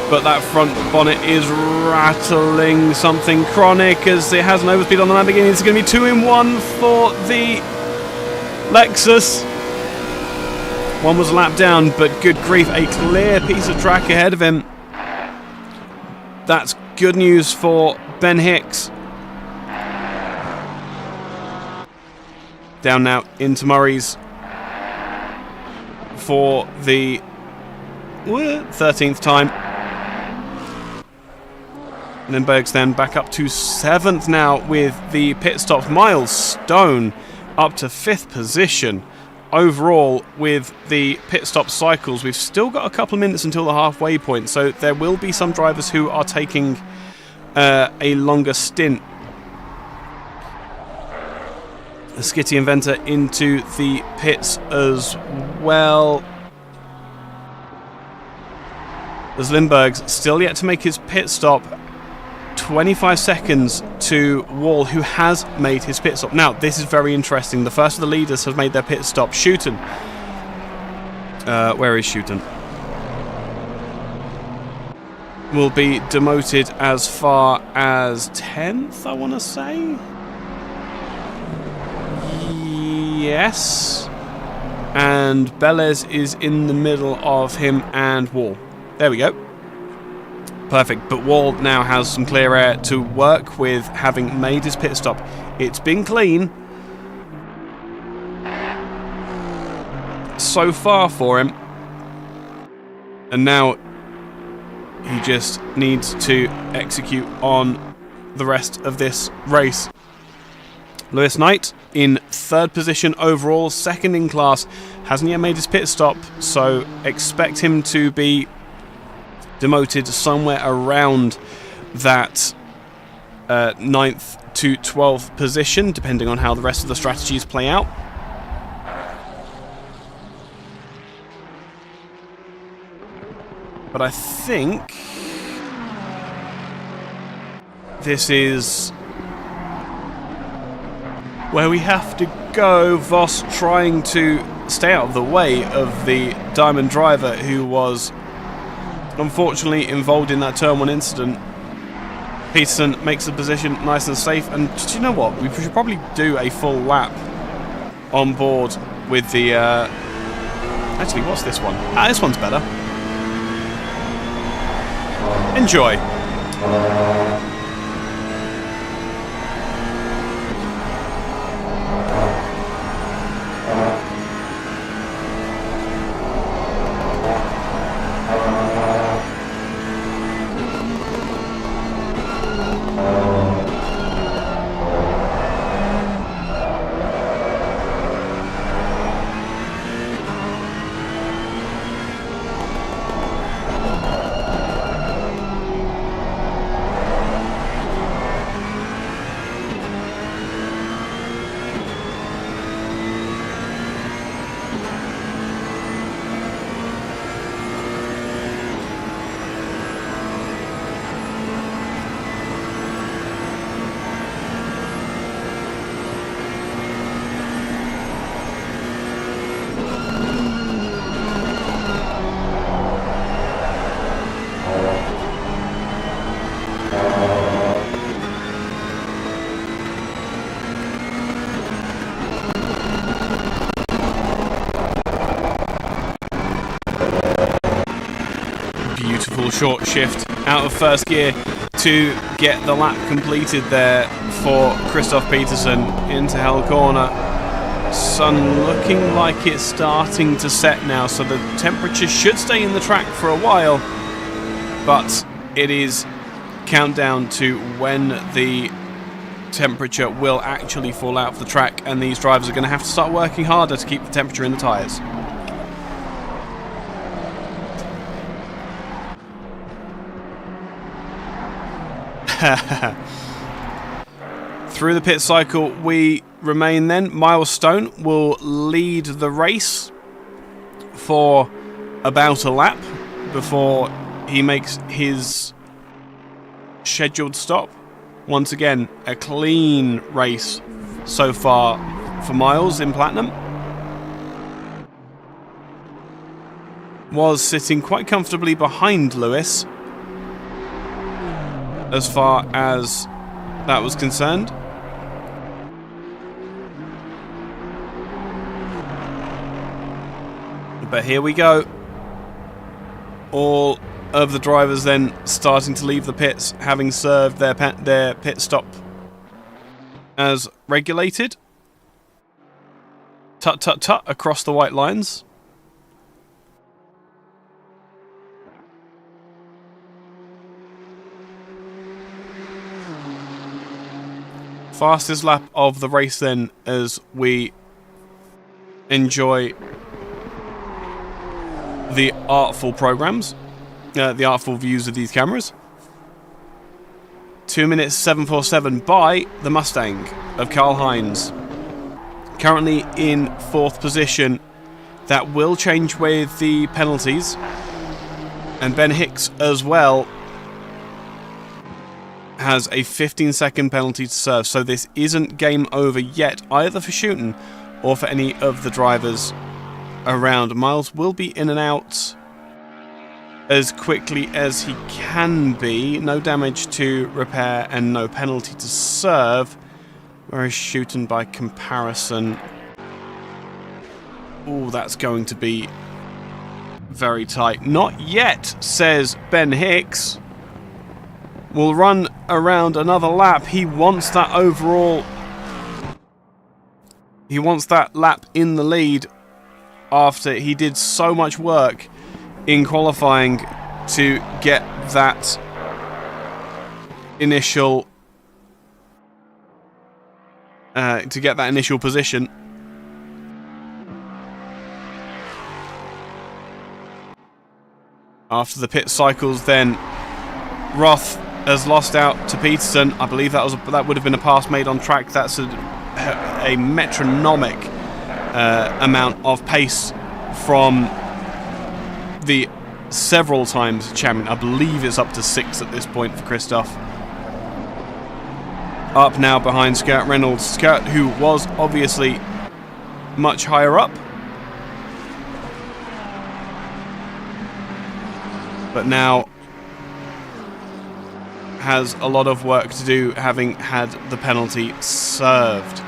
But that front bonnet is rattling something chronic as it has an overspeed on the Lamborghini. It's going to be 2 in 1 for the Lexus. One was a lap down, but good grief, a clear piece of track ahead of him. That's good news for Ben Hicks. Down now into Murray's for the 13th time. Lindbergh's then back up to 7th now with the pit stops. Miles Stone up to 5th position. Overall, with the pit stop cycles, we've still got a couple of minutes until the halfway point, so there will be some drivers who are taking a longer stint. Skitty and Venter into the pits as well. As Lindbergh's still yet to make his pit stop. 25 seconds to Wall, who has made his pit stop. Now, this is very interesting. The first of the leaders have made their pit stop. Shooten. Where is Shooten? Will be demoted as far as 10th, I want to say. Yes. And Belez is in the middle of him and Wall. There we go. Perfect, but Wall now has some clear air to work with, having made his pit stop. It's been clean so far for him, and now he just needs to execute on the rest of this race. Lewis Knight in 3rd position overall, 2nd in class, hasn't yet made his pit stop, so expect him to be demoted somewhere around that 9th to 12th position, depending on how the rest of the strategies play out. But I think this is where we have to go. Voss trying to stay out of the way of the Diamond driver who was unfortunately involved in that turn 1 incident. Peterson makes the position nice and safe, and do you know what? We should probably do a full lap on board with the... Actually, what's this one? This one's better. Enjoy. beautiful short shift out of first gear to get the lap completed there for Christoph Peterson into Hell Corner. Sun looking like it's starting to set now, so the temperature should stay in the track for a while, but it is countdown to when the temperature will actually fall out of the track, and these drivers are going to have to start working harder to keep the temperature in the tyres. Through the pit cycle we remain then. Milestone will lead the race for about a lap before he makes his scheduled stop. Once again, a clean race so far for Miles in Platinum. Was sitting quite comfortably behind Lewis as far as that was concerned. But here we go. All of the drivers then starting to leave the pits, having served their pit stop as regulated. Tut tut tut across the white lines. Fastest lap of the race then, as we enjoy the artful programs, the artful views of these cameras. 2 minutes 747 by the Mustang of Karl-Heinz. Currently in 4th position. That will change with the penalties. And Ben Hicks as well has a 15-second penalty to serve. So this isn't game over yet, either for Schuten or for any of the drivers around. Miles will be in and out as quickly as he can be. No damage to repair and no penalty to serve. Whereas Schuten, by comparison, oh, that's going to be very tight. Not yet, says Ben Hicks. Will run around another lap. He wants that overall. He wants that lap in the lead after he did so much work in qualifying to get that initial position. After the pit cycles then, Roth has lost out to Peterson. I believe that would have been a pass made on track. That's a metronomic amount of pace from the several times champion. I believe it's up to 6 at this point for Christoph. Up now behind Skurt Reynolds. Skurt, who was obviously much higher up, but now has a lot of work to do, having had the penalty served.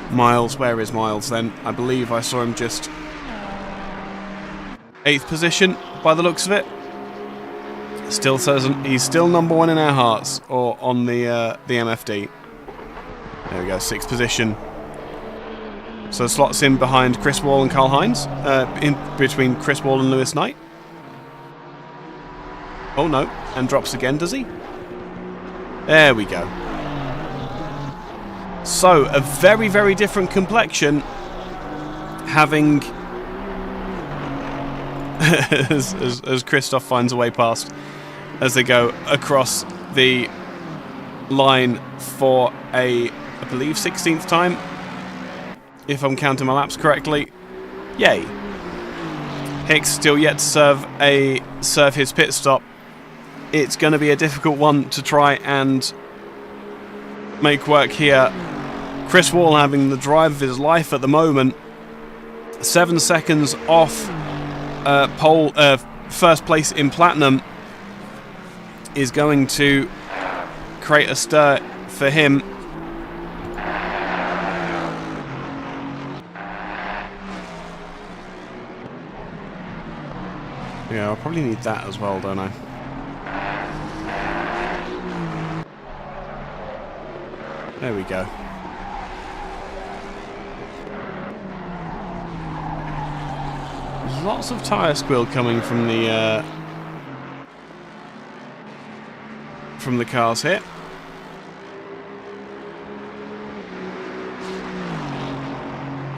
Miles, where is Miles then? I believe I saw him just 8th position by the looks of it. Still says he's still number 1 in our hearts, or on the MFD. There we go, 6th position. So slots in behind Chris Wall and Karl-Heinz, in between Chris Wall and Lewis Knight. Oh no, and drops again, does he? There we go. So, a very, very different complexion, having, as Christoph finds a way past, as they go across the line for I believe, 16th time, if I'm counting my laps correctly. Yay. Hicks still yet to serve his pit stop. It's going to be a difficult one to try and make work here. Chris Wall having the drive of his life at the moment. 7 seconds off first place in Platinum is going to create a stir for him. Yeah, I'll probably need that as well, don't I? There we go. Lots of tyre squeal coming from the cars here.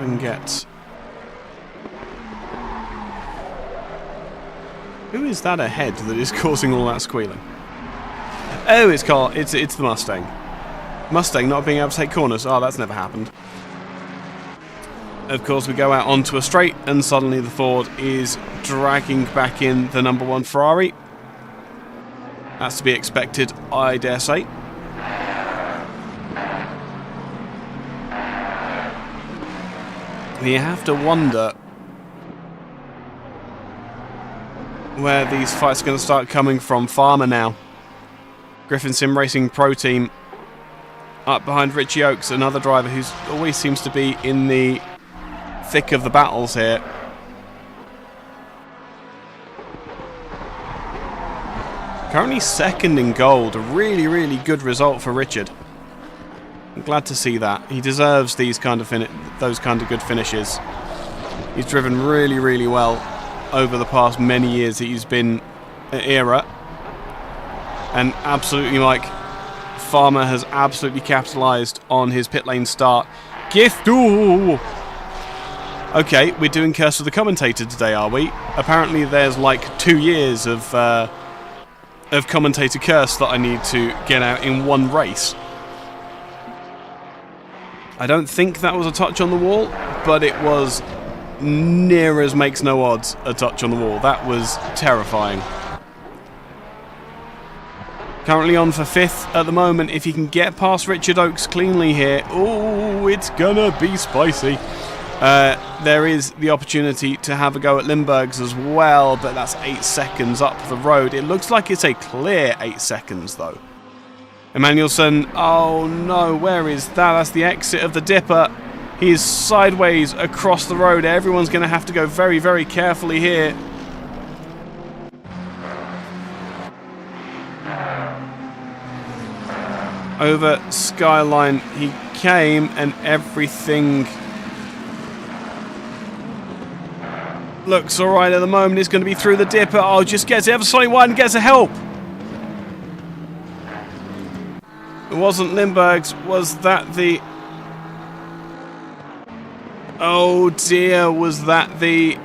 And get... Who is that ahead that is causing all that squealing? Oh, it's the Mustang. Mustang not being able to take corners. Oh, that's never happened. Of course, we go out onto a straight, and suddenly the Ford is dragging back in the number 1 Ferrari. That's to be expected, I dare say. You have to wonder where these fights are going to start coming from. Farmer now. Griffin Sim Racing Pro Team up behind Richie Oakes, another driver who always seems to be in the thick of the battles here. Currently second in gold. A really, really good result for Richard. I'm glad to see that. He deserves those kind of good finishes. He's driven really, really well over the past many years that he's been at Era. And absolutely, Mike, Farmer has absolutely capitalised on his pit lane start. Gift! Ooh. Okay, we're doing Curse of the Commentator today, are we? Apparently there's like 2 years of Commentator Curse that I need to get out in one race. I don't think that was a touch on the wall, but it was near as makes no odds a touch on the wall. That was terrifying. Currently on for 5th at the moment. If he can get past Richard Oakes cleanly here, oh, it's gonna be spicy. There is the opportunity to have a go at Limburg's as well, but that's 8 seconds up the road. It looks like it's a clear 8 seconds though. Emmanuelson, oh no, where is that? That's the exit of the dipper. He is sideways across the road. Everyone's going to have to go very, very carefully here. Over Skyline he came, and everything looks alright at the moment. It's going to be through the dipper. Oh, just gets ever slightly wide and gets a help. It wasn't Limburg's. Was that the... Oh dear, was that the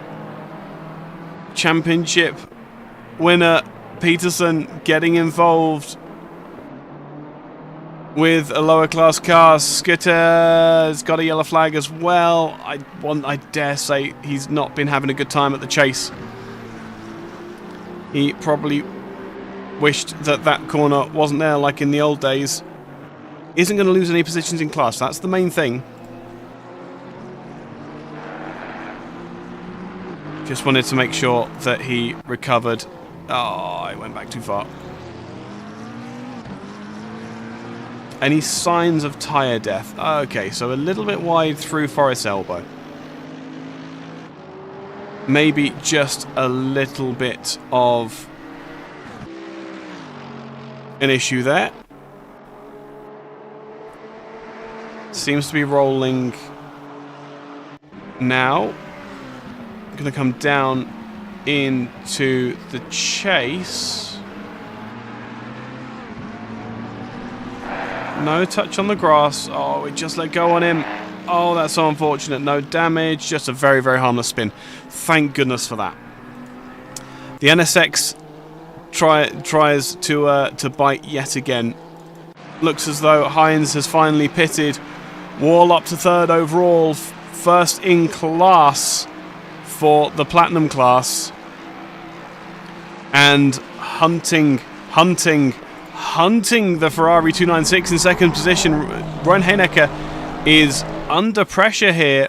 championship winner, Peterson, getting involved with a lower class car? Skitter's got a yellow flag as well. I dare say he's not been having a good time at the chase. He probably wished that that corner wasn't there like in the old days. Isn't going to lose any positions in class. That's the main thing. Just wanted to make sure that he recovered. Oh, I went back too far. Any signs of tyre death? Okay, so a little bit wide through Forest Elbow. Maybe just a little bit of an issue there. Seems to be rolling now. Going to come down into the chase. No touch on the grass. Oh, we just let go on him. Oh, that's so unfortunate. No damage. Just a very, very harmless spin. Thank goodness for that. The NSX tries to bite yet again. Looks as though Hines has finally pitted. Wall up to 3rd overall. First in class for the Platinum class. And hunting the Ferrari 296 in 2nd position. Ron Heinecker is under pressure here.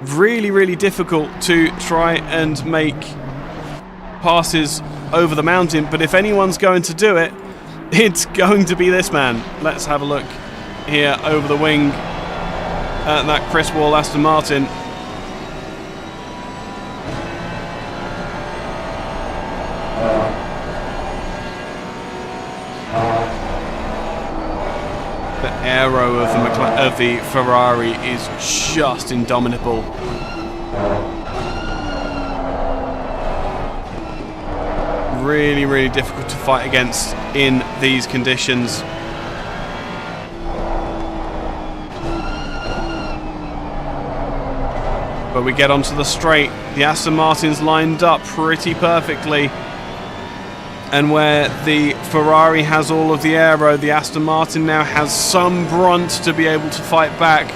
Really, really difficult to try and make passes over the mountain, but if anyone's going to do it, it's going to be this man. Let's have a look here over the wing at that Chris Wall Aston Martin. aero of the Ferrari is just indomitable. Really, really difficult to fight against in these conditions. But we get onto the straight. The Aston Martin's lined up pretty perfectly. And where the Ferrari has all of the aero, the Aston Martin now has some brunt to be able to fight back.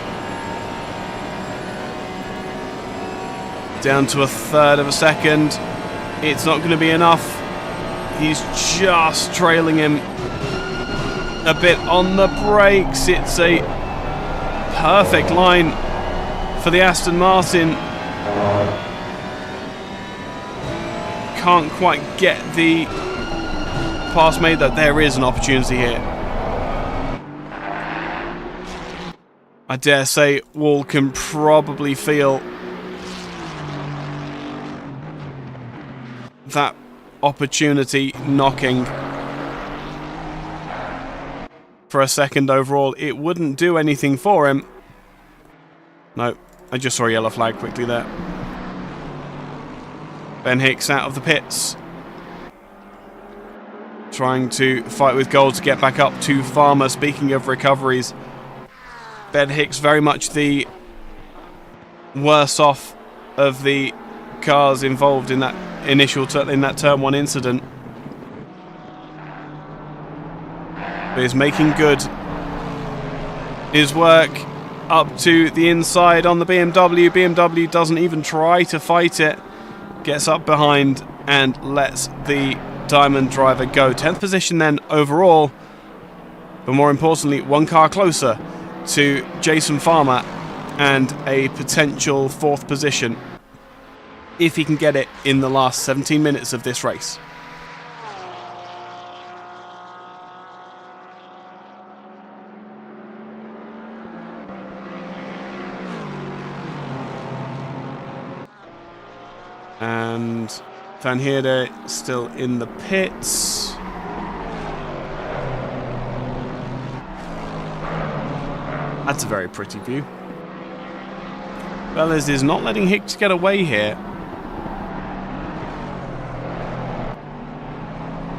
Down to a third of a second. It's not going to be enough. He's just trailing him a bit on the brakes. It's a perfect line for the Aston Martin. Can't quite get the pass made, though. There is an opportunity here. I dare say Wall can probably feel that opportunity knocking for a second overall. It wouldn't do anything for him. No, I just saw a yellow flag quickly there. Ben Hicks out of the pits, trying to fight with goal to get back up to Farmer. Speaking of recoveries, Ben Hicks very much the worse off of the cars involved in that initial in that turn 1 incident. But he's making good his work up to the inside on the BMW. BMW doesn't even try to fight it. Gets up behind and lets the Diamond driver go. 10th position then overall. But more importantly, one car closer to Jason Farmer and a potential 4th position if he can get it in the last 17 minutes of this race. And Van Heerde still in the pits. That's a very pretty view. Velez is not letting Hicks get away here.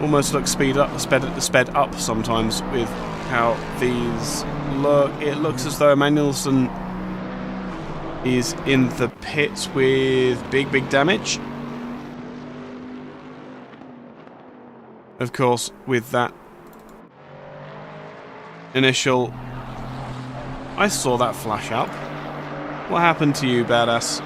Almost looks sped up sometimes with how these look. It looks as though Emmanuelson is in the pits with big damage. Of course, with that initial... I saw that flash up. What happened to you, badass?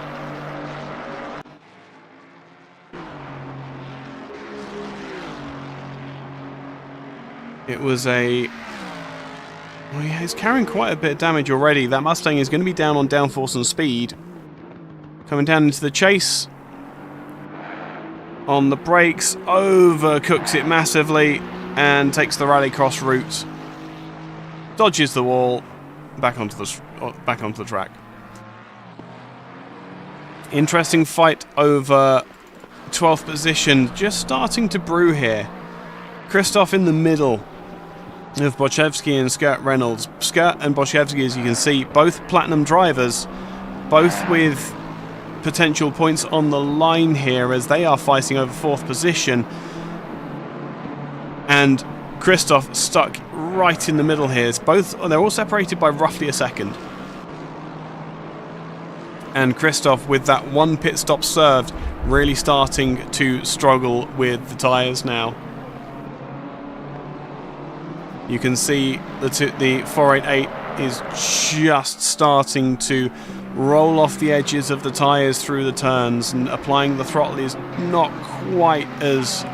It was a... Well, yeah, he's carrying quite a bit of damage already. That Mustang is going to be down on downforce and speed. Coming down into the chase. On the brakes. Overcooks it massively. And takes the rallycross route. Dodges the wall. Back onto the track. Interesting fight over 12th position. Just starting to brew here. Christoph in the middle of Boczewski and Skurt Reynolds. Skurt and Boczewski, as you can see, both platinum drivers, both with potential points on the line here as they are fighting over 4th position. And Christoph stuck right in the middle here. They're all separated by roughly a second. And Christoph, with that one pit stop served, really starting to struggle with the tyres now. You can see the 488 is just starting to roll off the edges of the tyres through the turns, and applying the throttle is not quite as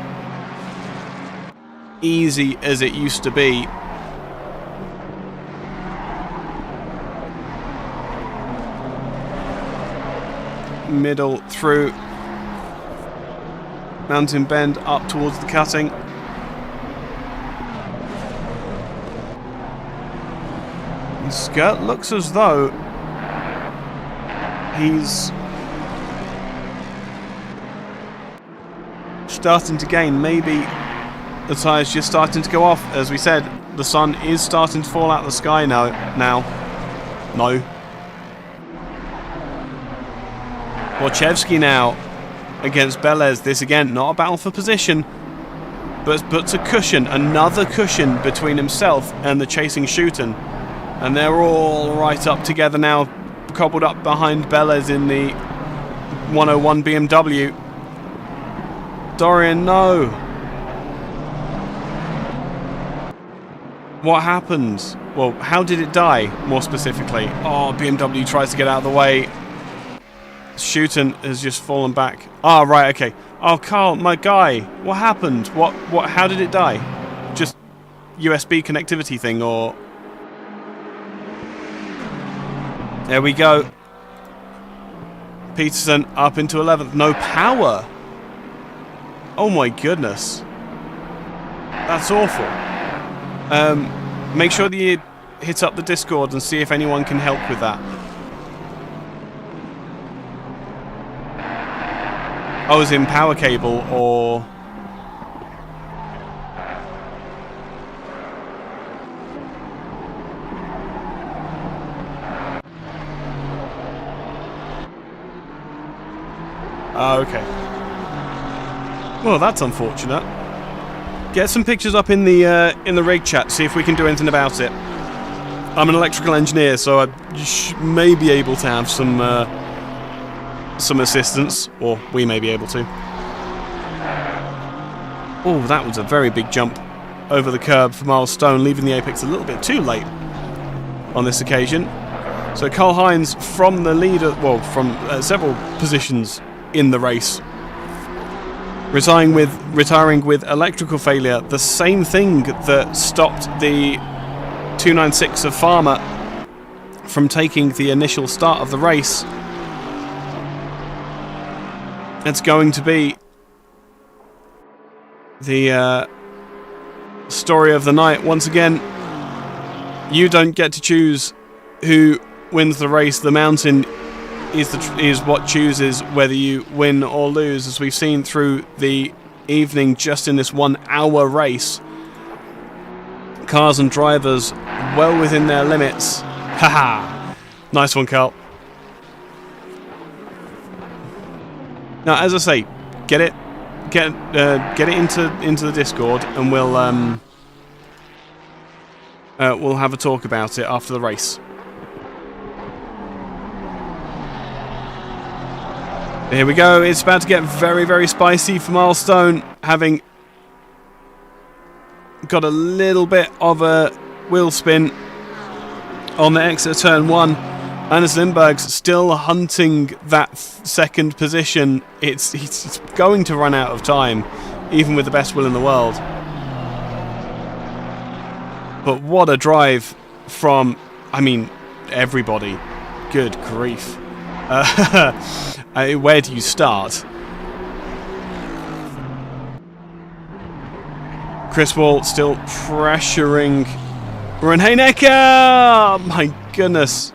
easy as it used to be. Middle through Mountain Bend up towards the cutting. And Skurt looks as though he's starting to gain. Maybe the tyres just starting to go off. As we said, The sun is starting to fall out of the sky now. No. Wachewski now against Belez. This again, not a battle for position, but puts a cushion, another cushion between himself and the chasing Schutten. And they're all right up together now, cobbled up behind Belez in the 101 BMW. Dorian, no. What happened? Well, how did it die, more specifically? Oh, BMW tries to get out of the way. Schutten has just fallen back. Ah, right, okay. Oh, Carl, my guy, what happened? How did it die? Just USB connectivity thing, or... There we go. Peterson up into 11th. No power. Oh my goodness. That's awful. Make sure that you hit up the Discord and see if anyone can help with that. Oh, as in power cable or... Oh, okay. Well, that's unfortunate. Get some pictures up in the rig chat, see if we can do anything about it. I'm an electrical engineer, so I may be able to have some assistance, or we may be able to. Oh, that was a very big jump over the curb for Miles Stone, leaving the apex a little bit too late on this occasion. So Karl-Heinz from the leader, well, from several positions in the race, retiring with electrical failure, the same thing that stopped the 296 of Farmer from taking the initial start of the race. It's going to be the story of the night. Once again, you don't get to choose who wins the race. The mountain is what chooses whether you win or lose, as we've seen through the evening just in this 1 hour race. Cars and drivers well within their limits. Haha! Nice one, Carl. Now, as I say, get it into the Discord, and we'll have a talk about it after the race. Here we go. It's about to get very, very spicy for Miles Stone, having got a little bit of a wheel spin on the exit of turn 1. Anders Lindberg's still hunting that second position. It's going to run out of time, even with the best will in the world. But what a drive from, I mean, everybody. Good grief. Where do you start? Chris Wall still pressuring Rennhenecker! My goodness.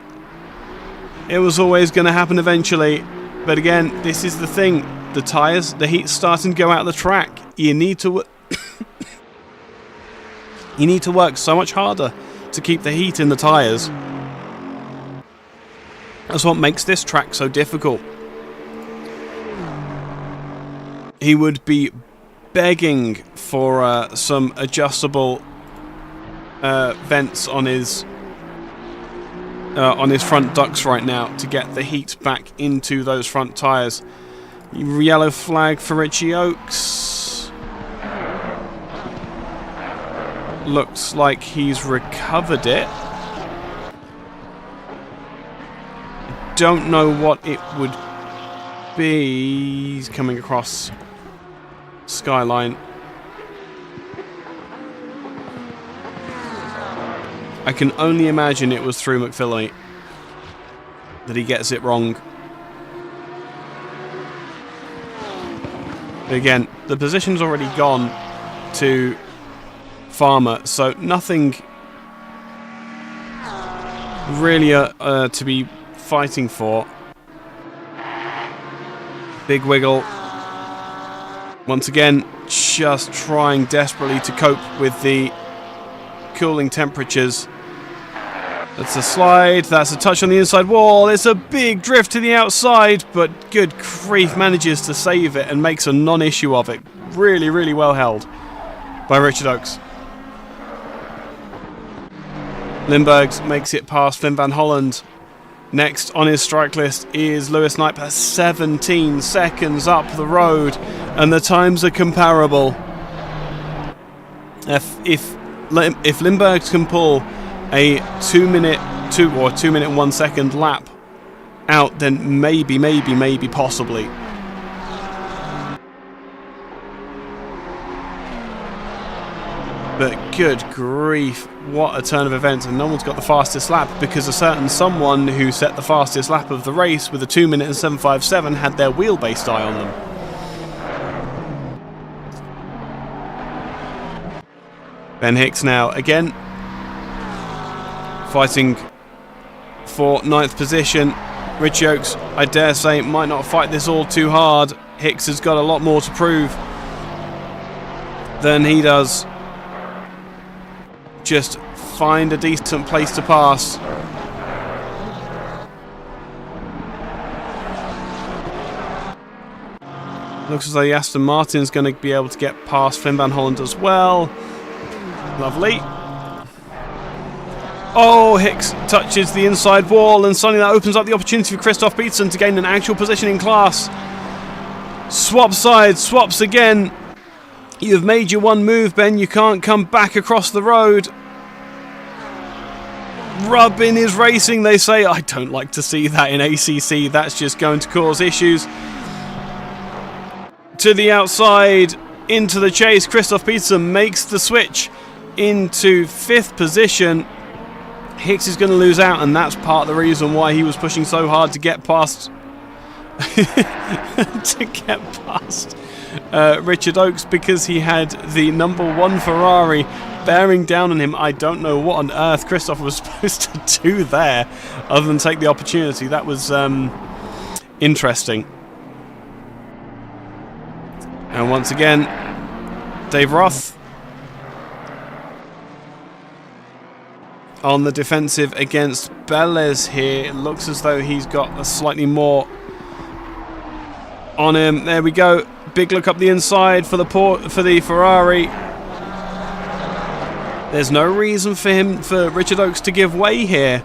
It was always going to happen eventually. But again, this is the thing. The tyres, the heat's starting to go out of the track. You need to... you need to work so much harder to keep the heat in the tyres. That's what makes this track so difficult. He would be begging for some adjustable vents on his front ducts right now to get the heat back into those front tyres. Yellow flag for Richie Oakes. Looks like he's recovered it. Don't know what it would be. He's coming across Skyline. I can only imagine it was through McPhilley that he gets it wrong. Again, the position's already gone to Farmer, so nothing really to be fighting for. Big wiggle. Once again, just trying desperately to cope with the cooling temperatures. That's a slide. That's a touch on the inside wall. It's a big drift to the outside, but good grief, manages to save it and makes a non-issue of it. Really, really well held by Richard Oakes. Limburgs makes it past Finn van Holland. Next on his strike list is Lewis Knipe. That's 17 seconds up the road, and the times are comparable. If Limburgs can pull a 2 minute 1 second lap out, then maybe possibly. But good grief, what a turn of events, and no one's got the fastest lap, because a certain someone who set the fastest lap of the race with a 2 minute and 7:57 had their wheelbase die on them. Ben Hicks now again fighting for 9th position. Richie Oakes, I dare say, might not fight this all too hard. Hicks has got a lot more to prove than he does. Just find a decent place to pass. Looks as though the Aston Martin's going to be able to get past Finn van Holland as well. Lovely. Oh, Hicks touches the inside wall, and suddenly that opens up the opportunity for Christoph Peterson to gain an actual position in class. Swap sides, swaps again. You've made your one move, Ben. You can't come back across the road. Rubbin is racing, they say. I don't like to see that in ACC. That's just going to cause issues. To the outside, into the chase. Christoph Peterson makes the switch into 5th position. Hicks is going to lose out, and that's part of the reason why he was pushing so hard to get past Richard Oakes, because he had the number 1 Ferrari bearing down on him. I don't know what on earth Christoph was supposed to do there other than take the opportunity. That was interesting. And once again, Dave Roth on the defensive against Belez here. It looks as though he's got a slightly more on him. There we go. Big look up the inside for the Ferrari. There's no reason for Richard Oakes to give way here,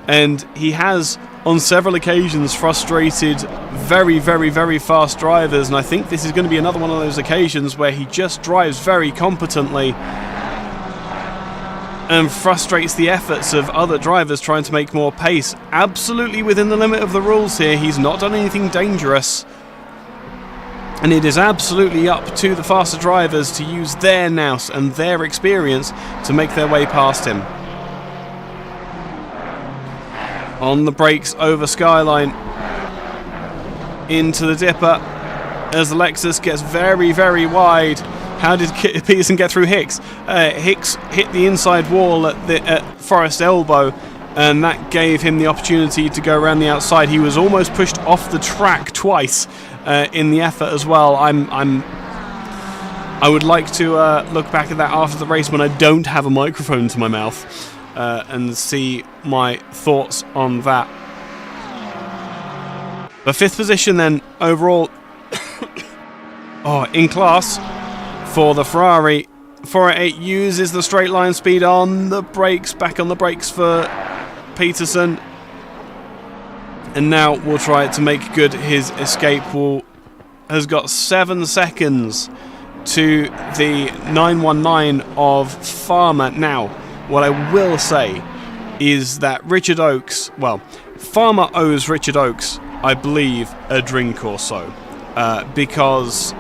and he has on several occasions frustrated very fast drivers, and I think this is going to be another one of those occasions where he just drives very competently and frustrates the efforts of other drivers trying to make more pace. Absolutely within the limit of the rules here. He's not done anything dangerous, and it is absolutely up to the faster drivers to use their nous and their experience to make their way past him. On the brakes over Skyline, into the dipper as the Lexus gets very wide. How did Peterson get through Hicks? Hicks hit the inside wall at Forest Elbow, and that gave him the opportunity to go around the outside. He was almost pushed off the track twice in the effort as well. I would like to look back at that after the race when I don't have a microphone to my mouth and see my thoughts on that. But 5th position then overall in class for the Ferrari. 488 uses the straight line speed on the brakes, back on the brakes for Peterson, and now we'll try to make good his escape. Has got 7 seconds to the 919 of Farmer. Now, what I will say is that Richard Oakes, Farmer owes Richard Oakes, I believe, a drink or so, because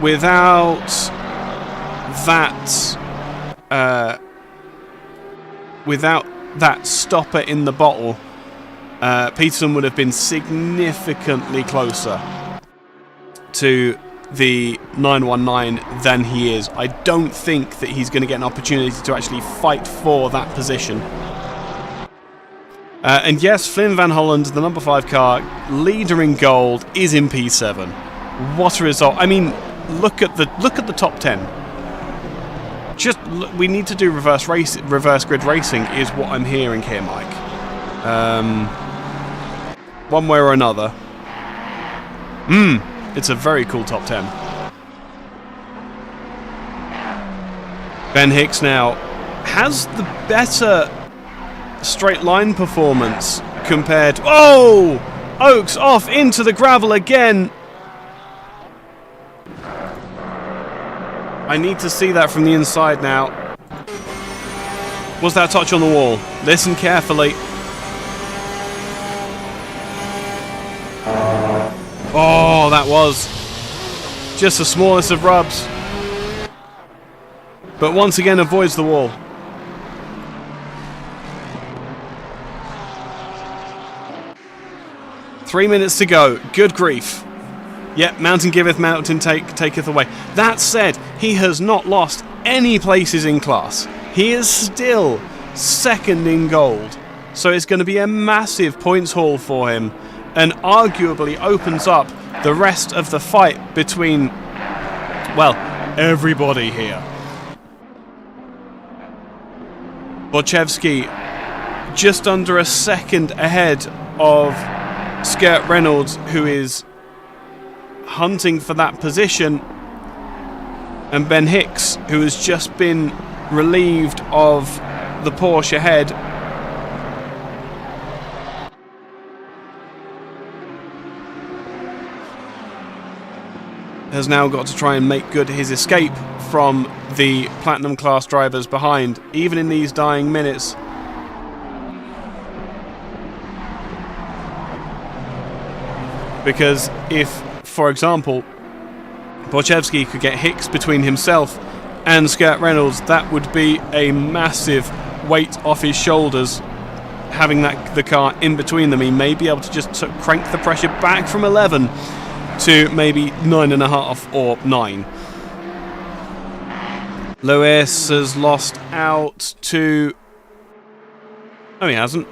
without that stopper in the bottle, Peterson would have been significantly closer to the 919 than he is. I don't think that he's going to get an opportunity to actually fight for that position. And yes, Flynn Van Holland, the number 5 car, leader in gold, is in P7. What a result! I mean, look at the top 10. we need to do reverse grid racing is what I'm hearing here, Mike. One way or another. It's a very cool top 10. Ben Hicks now has the better straight line performance compared... Oh! Oaks off into the gravel again. I need to see that from the inside now. Was that a touch on the wall? Listen carefully. Oh, that was just the smallest of rubs. But once again avoids the wall. Three minutes to go. Good grief. Yep, mountain giveth, mountain taketh away. That said, he has not lost any places in class. He is still second in gold. So it's going to be a massive points haul for him, and arguably opens up the rest of the fight between, well, everybody here. Borchevsky just under a second ahead of Skurt Reynolds, who is hunting for that position, and Ben Hicks, who has just been relieved of the Porsche ahead. Has now got to try and make good his escape from the Platinum class drivers behind, even in these dying minutes. Because if, for example, Borchevsky could get Hicks between himself and Skurt Reynolds, that would be a massive weight off his shoulders. Having the car in between them, he may be able to just crank the pressure back from 11 to maybe 9.5 or 9. Lewis has lost out to... No, he hasn't.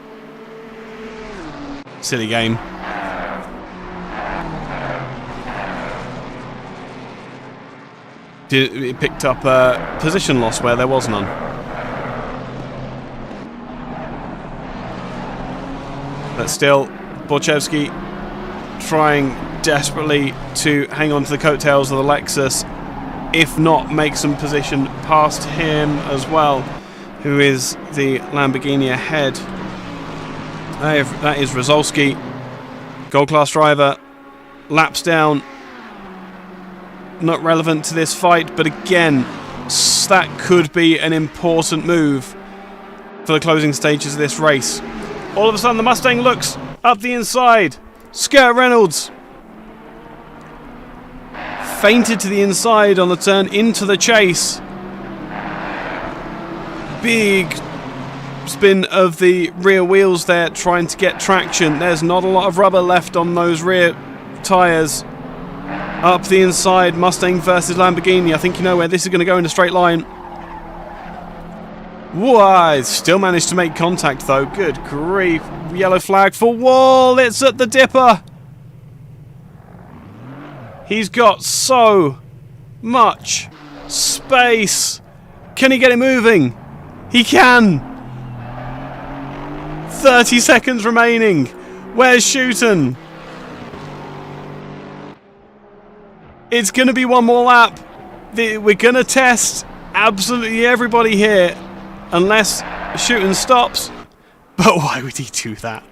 Silly game. He picked up a position loss where there was none. But still, Borchevsky trying desperately to hang on to the coattails of the Lexus, if not make some position past him as well, who is the Lamborghini ahead. That is Rozolski, gold class driver, laps down. Not relevant to this fight, but again, that could be an important move for the closing stages of this race. All of a sudden, the Mustang looks up the inside. Skurt Reynolds fainted to the inside on the turn into the chase. Big spin of the rear wheels there, trying to get traction. There's not a lot of rubber left on those rear tyres. Up the inside, Mustang versus Lamborghini. I think you know where this is going to go in a straight line. Whoa, still managed to make contact though. Good grief. Yellow flag for Wall. It's at the dipper. He's got so much space. Can he get it moving? He can. 30 seconds remaining. Where's Shooten? It's going to be one more lap. We're going to test absolutely everybody here, unless Shooten stops. But why would he do that?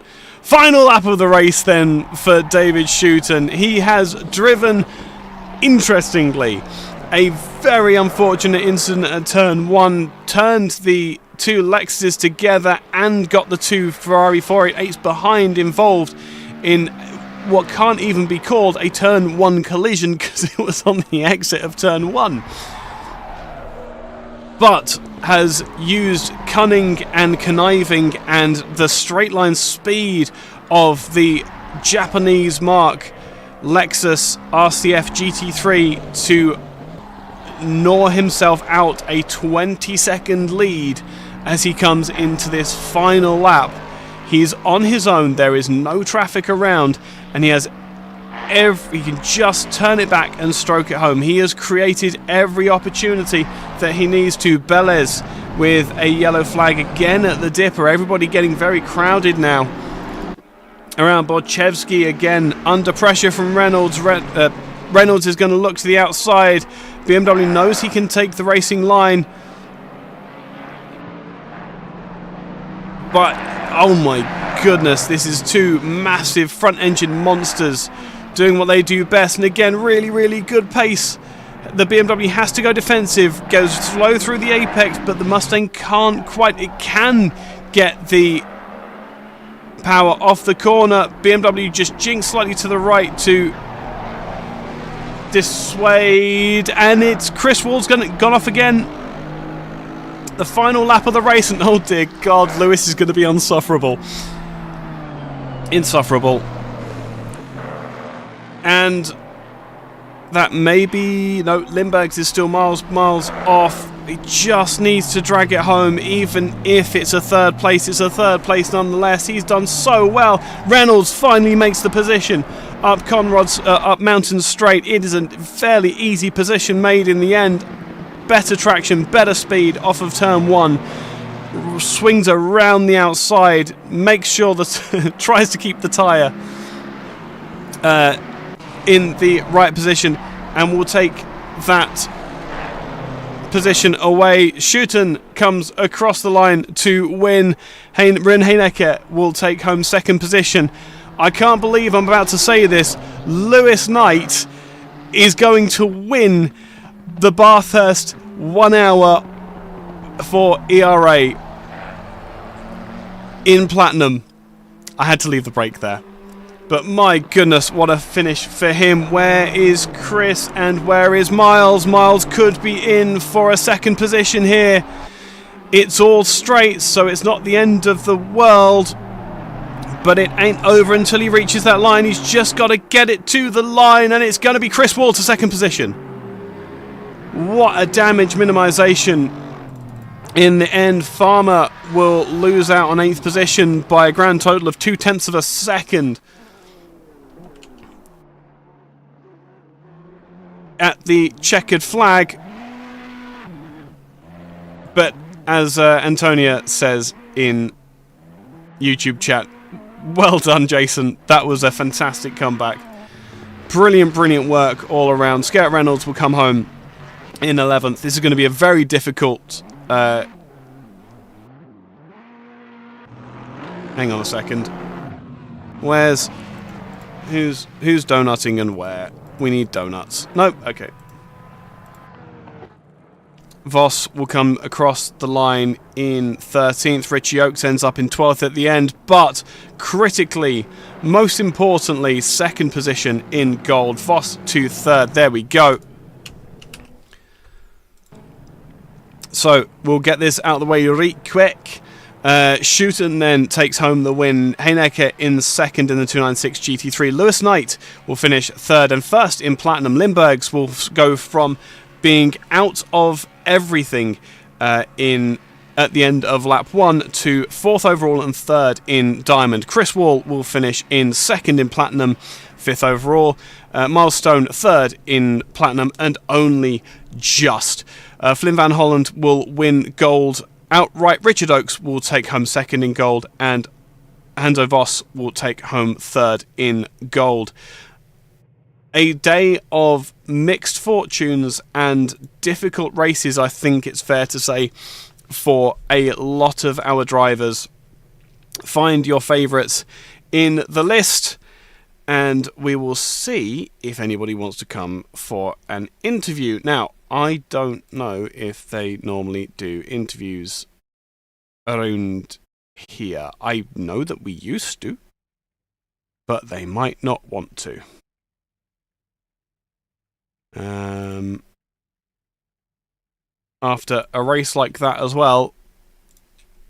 Final lap of the race then for David Shooten. He has driven, interestingly, a very unfortunate incident at turn 1. Turned the two Lexuses together and got the two Ferrari 488s behind involved in what can't even be called a turn 1 collision, because it was on the exit of turn 1. But has used cunning and conniving and the straight line speed of the Japanese marque Lexus RCF GT3 to gnaw himself out a 20-second lead as he comes into this final lap. He's on his own, there is no traffic around, and he has he can just turn it back and stroke it home. He has created every opportunity that he needs to. Belez with a yellow flag again at the dipper. Everybody getting very crowded now around Bodchevsky again, under pressure from Reynolds. Reynolds is going to look to the outside. BMW knows he can take the racing line, but oh my goodness, this is two massive front engine monsters doing what they do best. And again, really, really good pace. The BMW has to go defensive, goes slow through the apex, but the Mustang can't quite. It can get the power off the corner. BMW just jinxed slightly to the right to dissuade, and it's Chris Wall's gone off again. The final lap of the race, and oh dear God, Lewis is going to be insufferable. And that maybe, no, Lindbergh's is still miles off. He just needs to drag it home. Even if it's a third place, it's a third place nonetheless. He's done so well. Reynolds finally makes the position up Conrad's up Mountain Straight. It is a fairly easy position made in the end. Better traction, better speed off of turn one. Swings around the outside, makes sure that tries to keep the tyre in the right position, and will take that position away. Schouten comes across the line to win. Ren Heinecker will take home second position. I can't believe I'm about to say this. Lewis Knight is going to win the Bathurst 1 hour for ERA in Platinum. I had to leave the break there. But my goodness, what a finish for him. Where is Chris and where is Miles? Miles could be in for a second position here. It's all straight, so it's not the end of the world. But it ain't over until he reaches that line. He's just got to get it to the line, and it's going to be Chris Wall to second position. What a damage minimisation. In the end, Farmer will lose out on 8th position by a grand total of 0.2 of a second. At the checkered flag. But as Antonia says in YouTube chat, well done, Jason. That was a fantastic comeback. Brilliant work all around. Scout Reynolds will come home in 11th. This is going to be a very difficult... hang on a second. Who's donutting and where? We need donuts. Nope, okay. Voss will come across the line in 13th. Richie Oakes ends up in 12th at the end. But critically, most importantly, second position in gold. Voss to third. There we go. So we'll get this out of the way really quick. Schouten then takes home the win. Heinecker in second in the 296 GT3. Lewis Knight will finish third and first in Platinum. Lindbergh's will go from being out of everything at the end of lap 1 to 4th overall and 3rd in Diamond. Chris Wall will finish in 2nd in Platinum, 5th overall. Milestone 3rd in Platinum, and only just. Flynn Van Holland will win gold outright. Richard Oakes will take home 2nd in gold, and Hanzo Voss will take home 3rd in gold. A day of mixed fortunes and difficult races, I think it's fair to say, for a lot of our drivers. Find your favourites in the list, and we will see if anybody wants to come for an interview. Now, I don't know if they normally do interviews around here. I know that we used to, but they might not want to. After a race like that as well,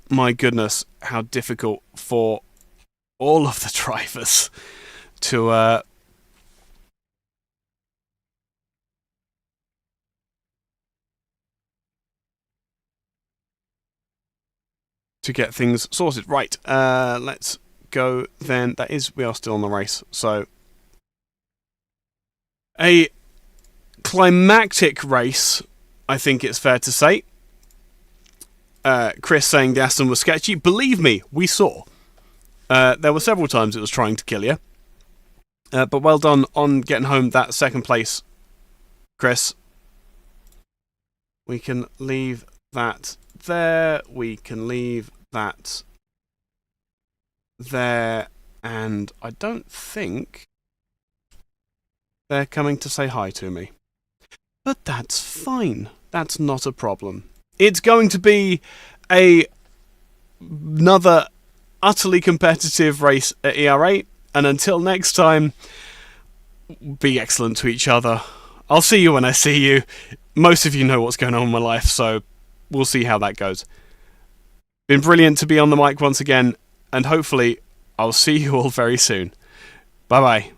my goodness, how difficult for all of the drivers to get things sorted. Right, let's go then. We are still on the race, so A climactic race, I think it's fair to say. Chris saying the Aston was sketchy. Believe me, we saw. There were several times it was trying to kill you. But well done on getting home that second place, Chris. We can leave that there. We can leave that there. And I don't think they're coming to say hi to me. But that's fine. That's not a problem. It's going to be another utterly competitive race at ER8. And until next time, be excellent to each other. I'll see you when I see you. Most of you know what's going on in my life, so we'll see how that goes. Been brilliant to be on the mic once again, and hopefully I'll see you all very soon. Bye-bye.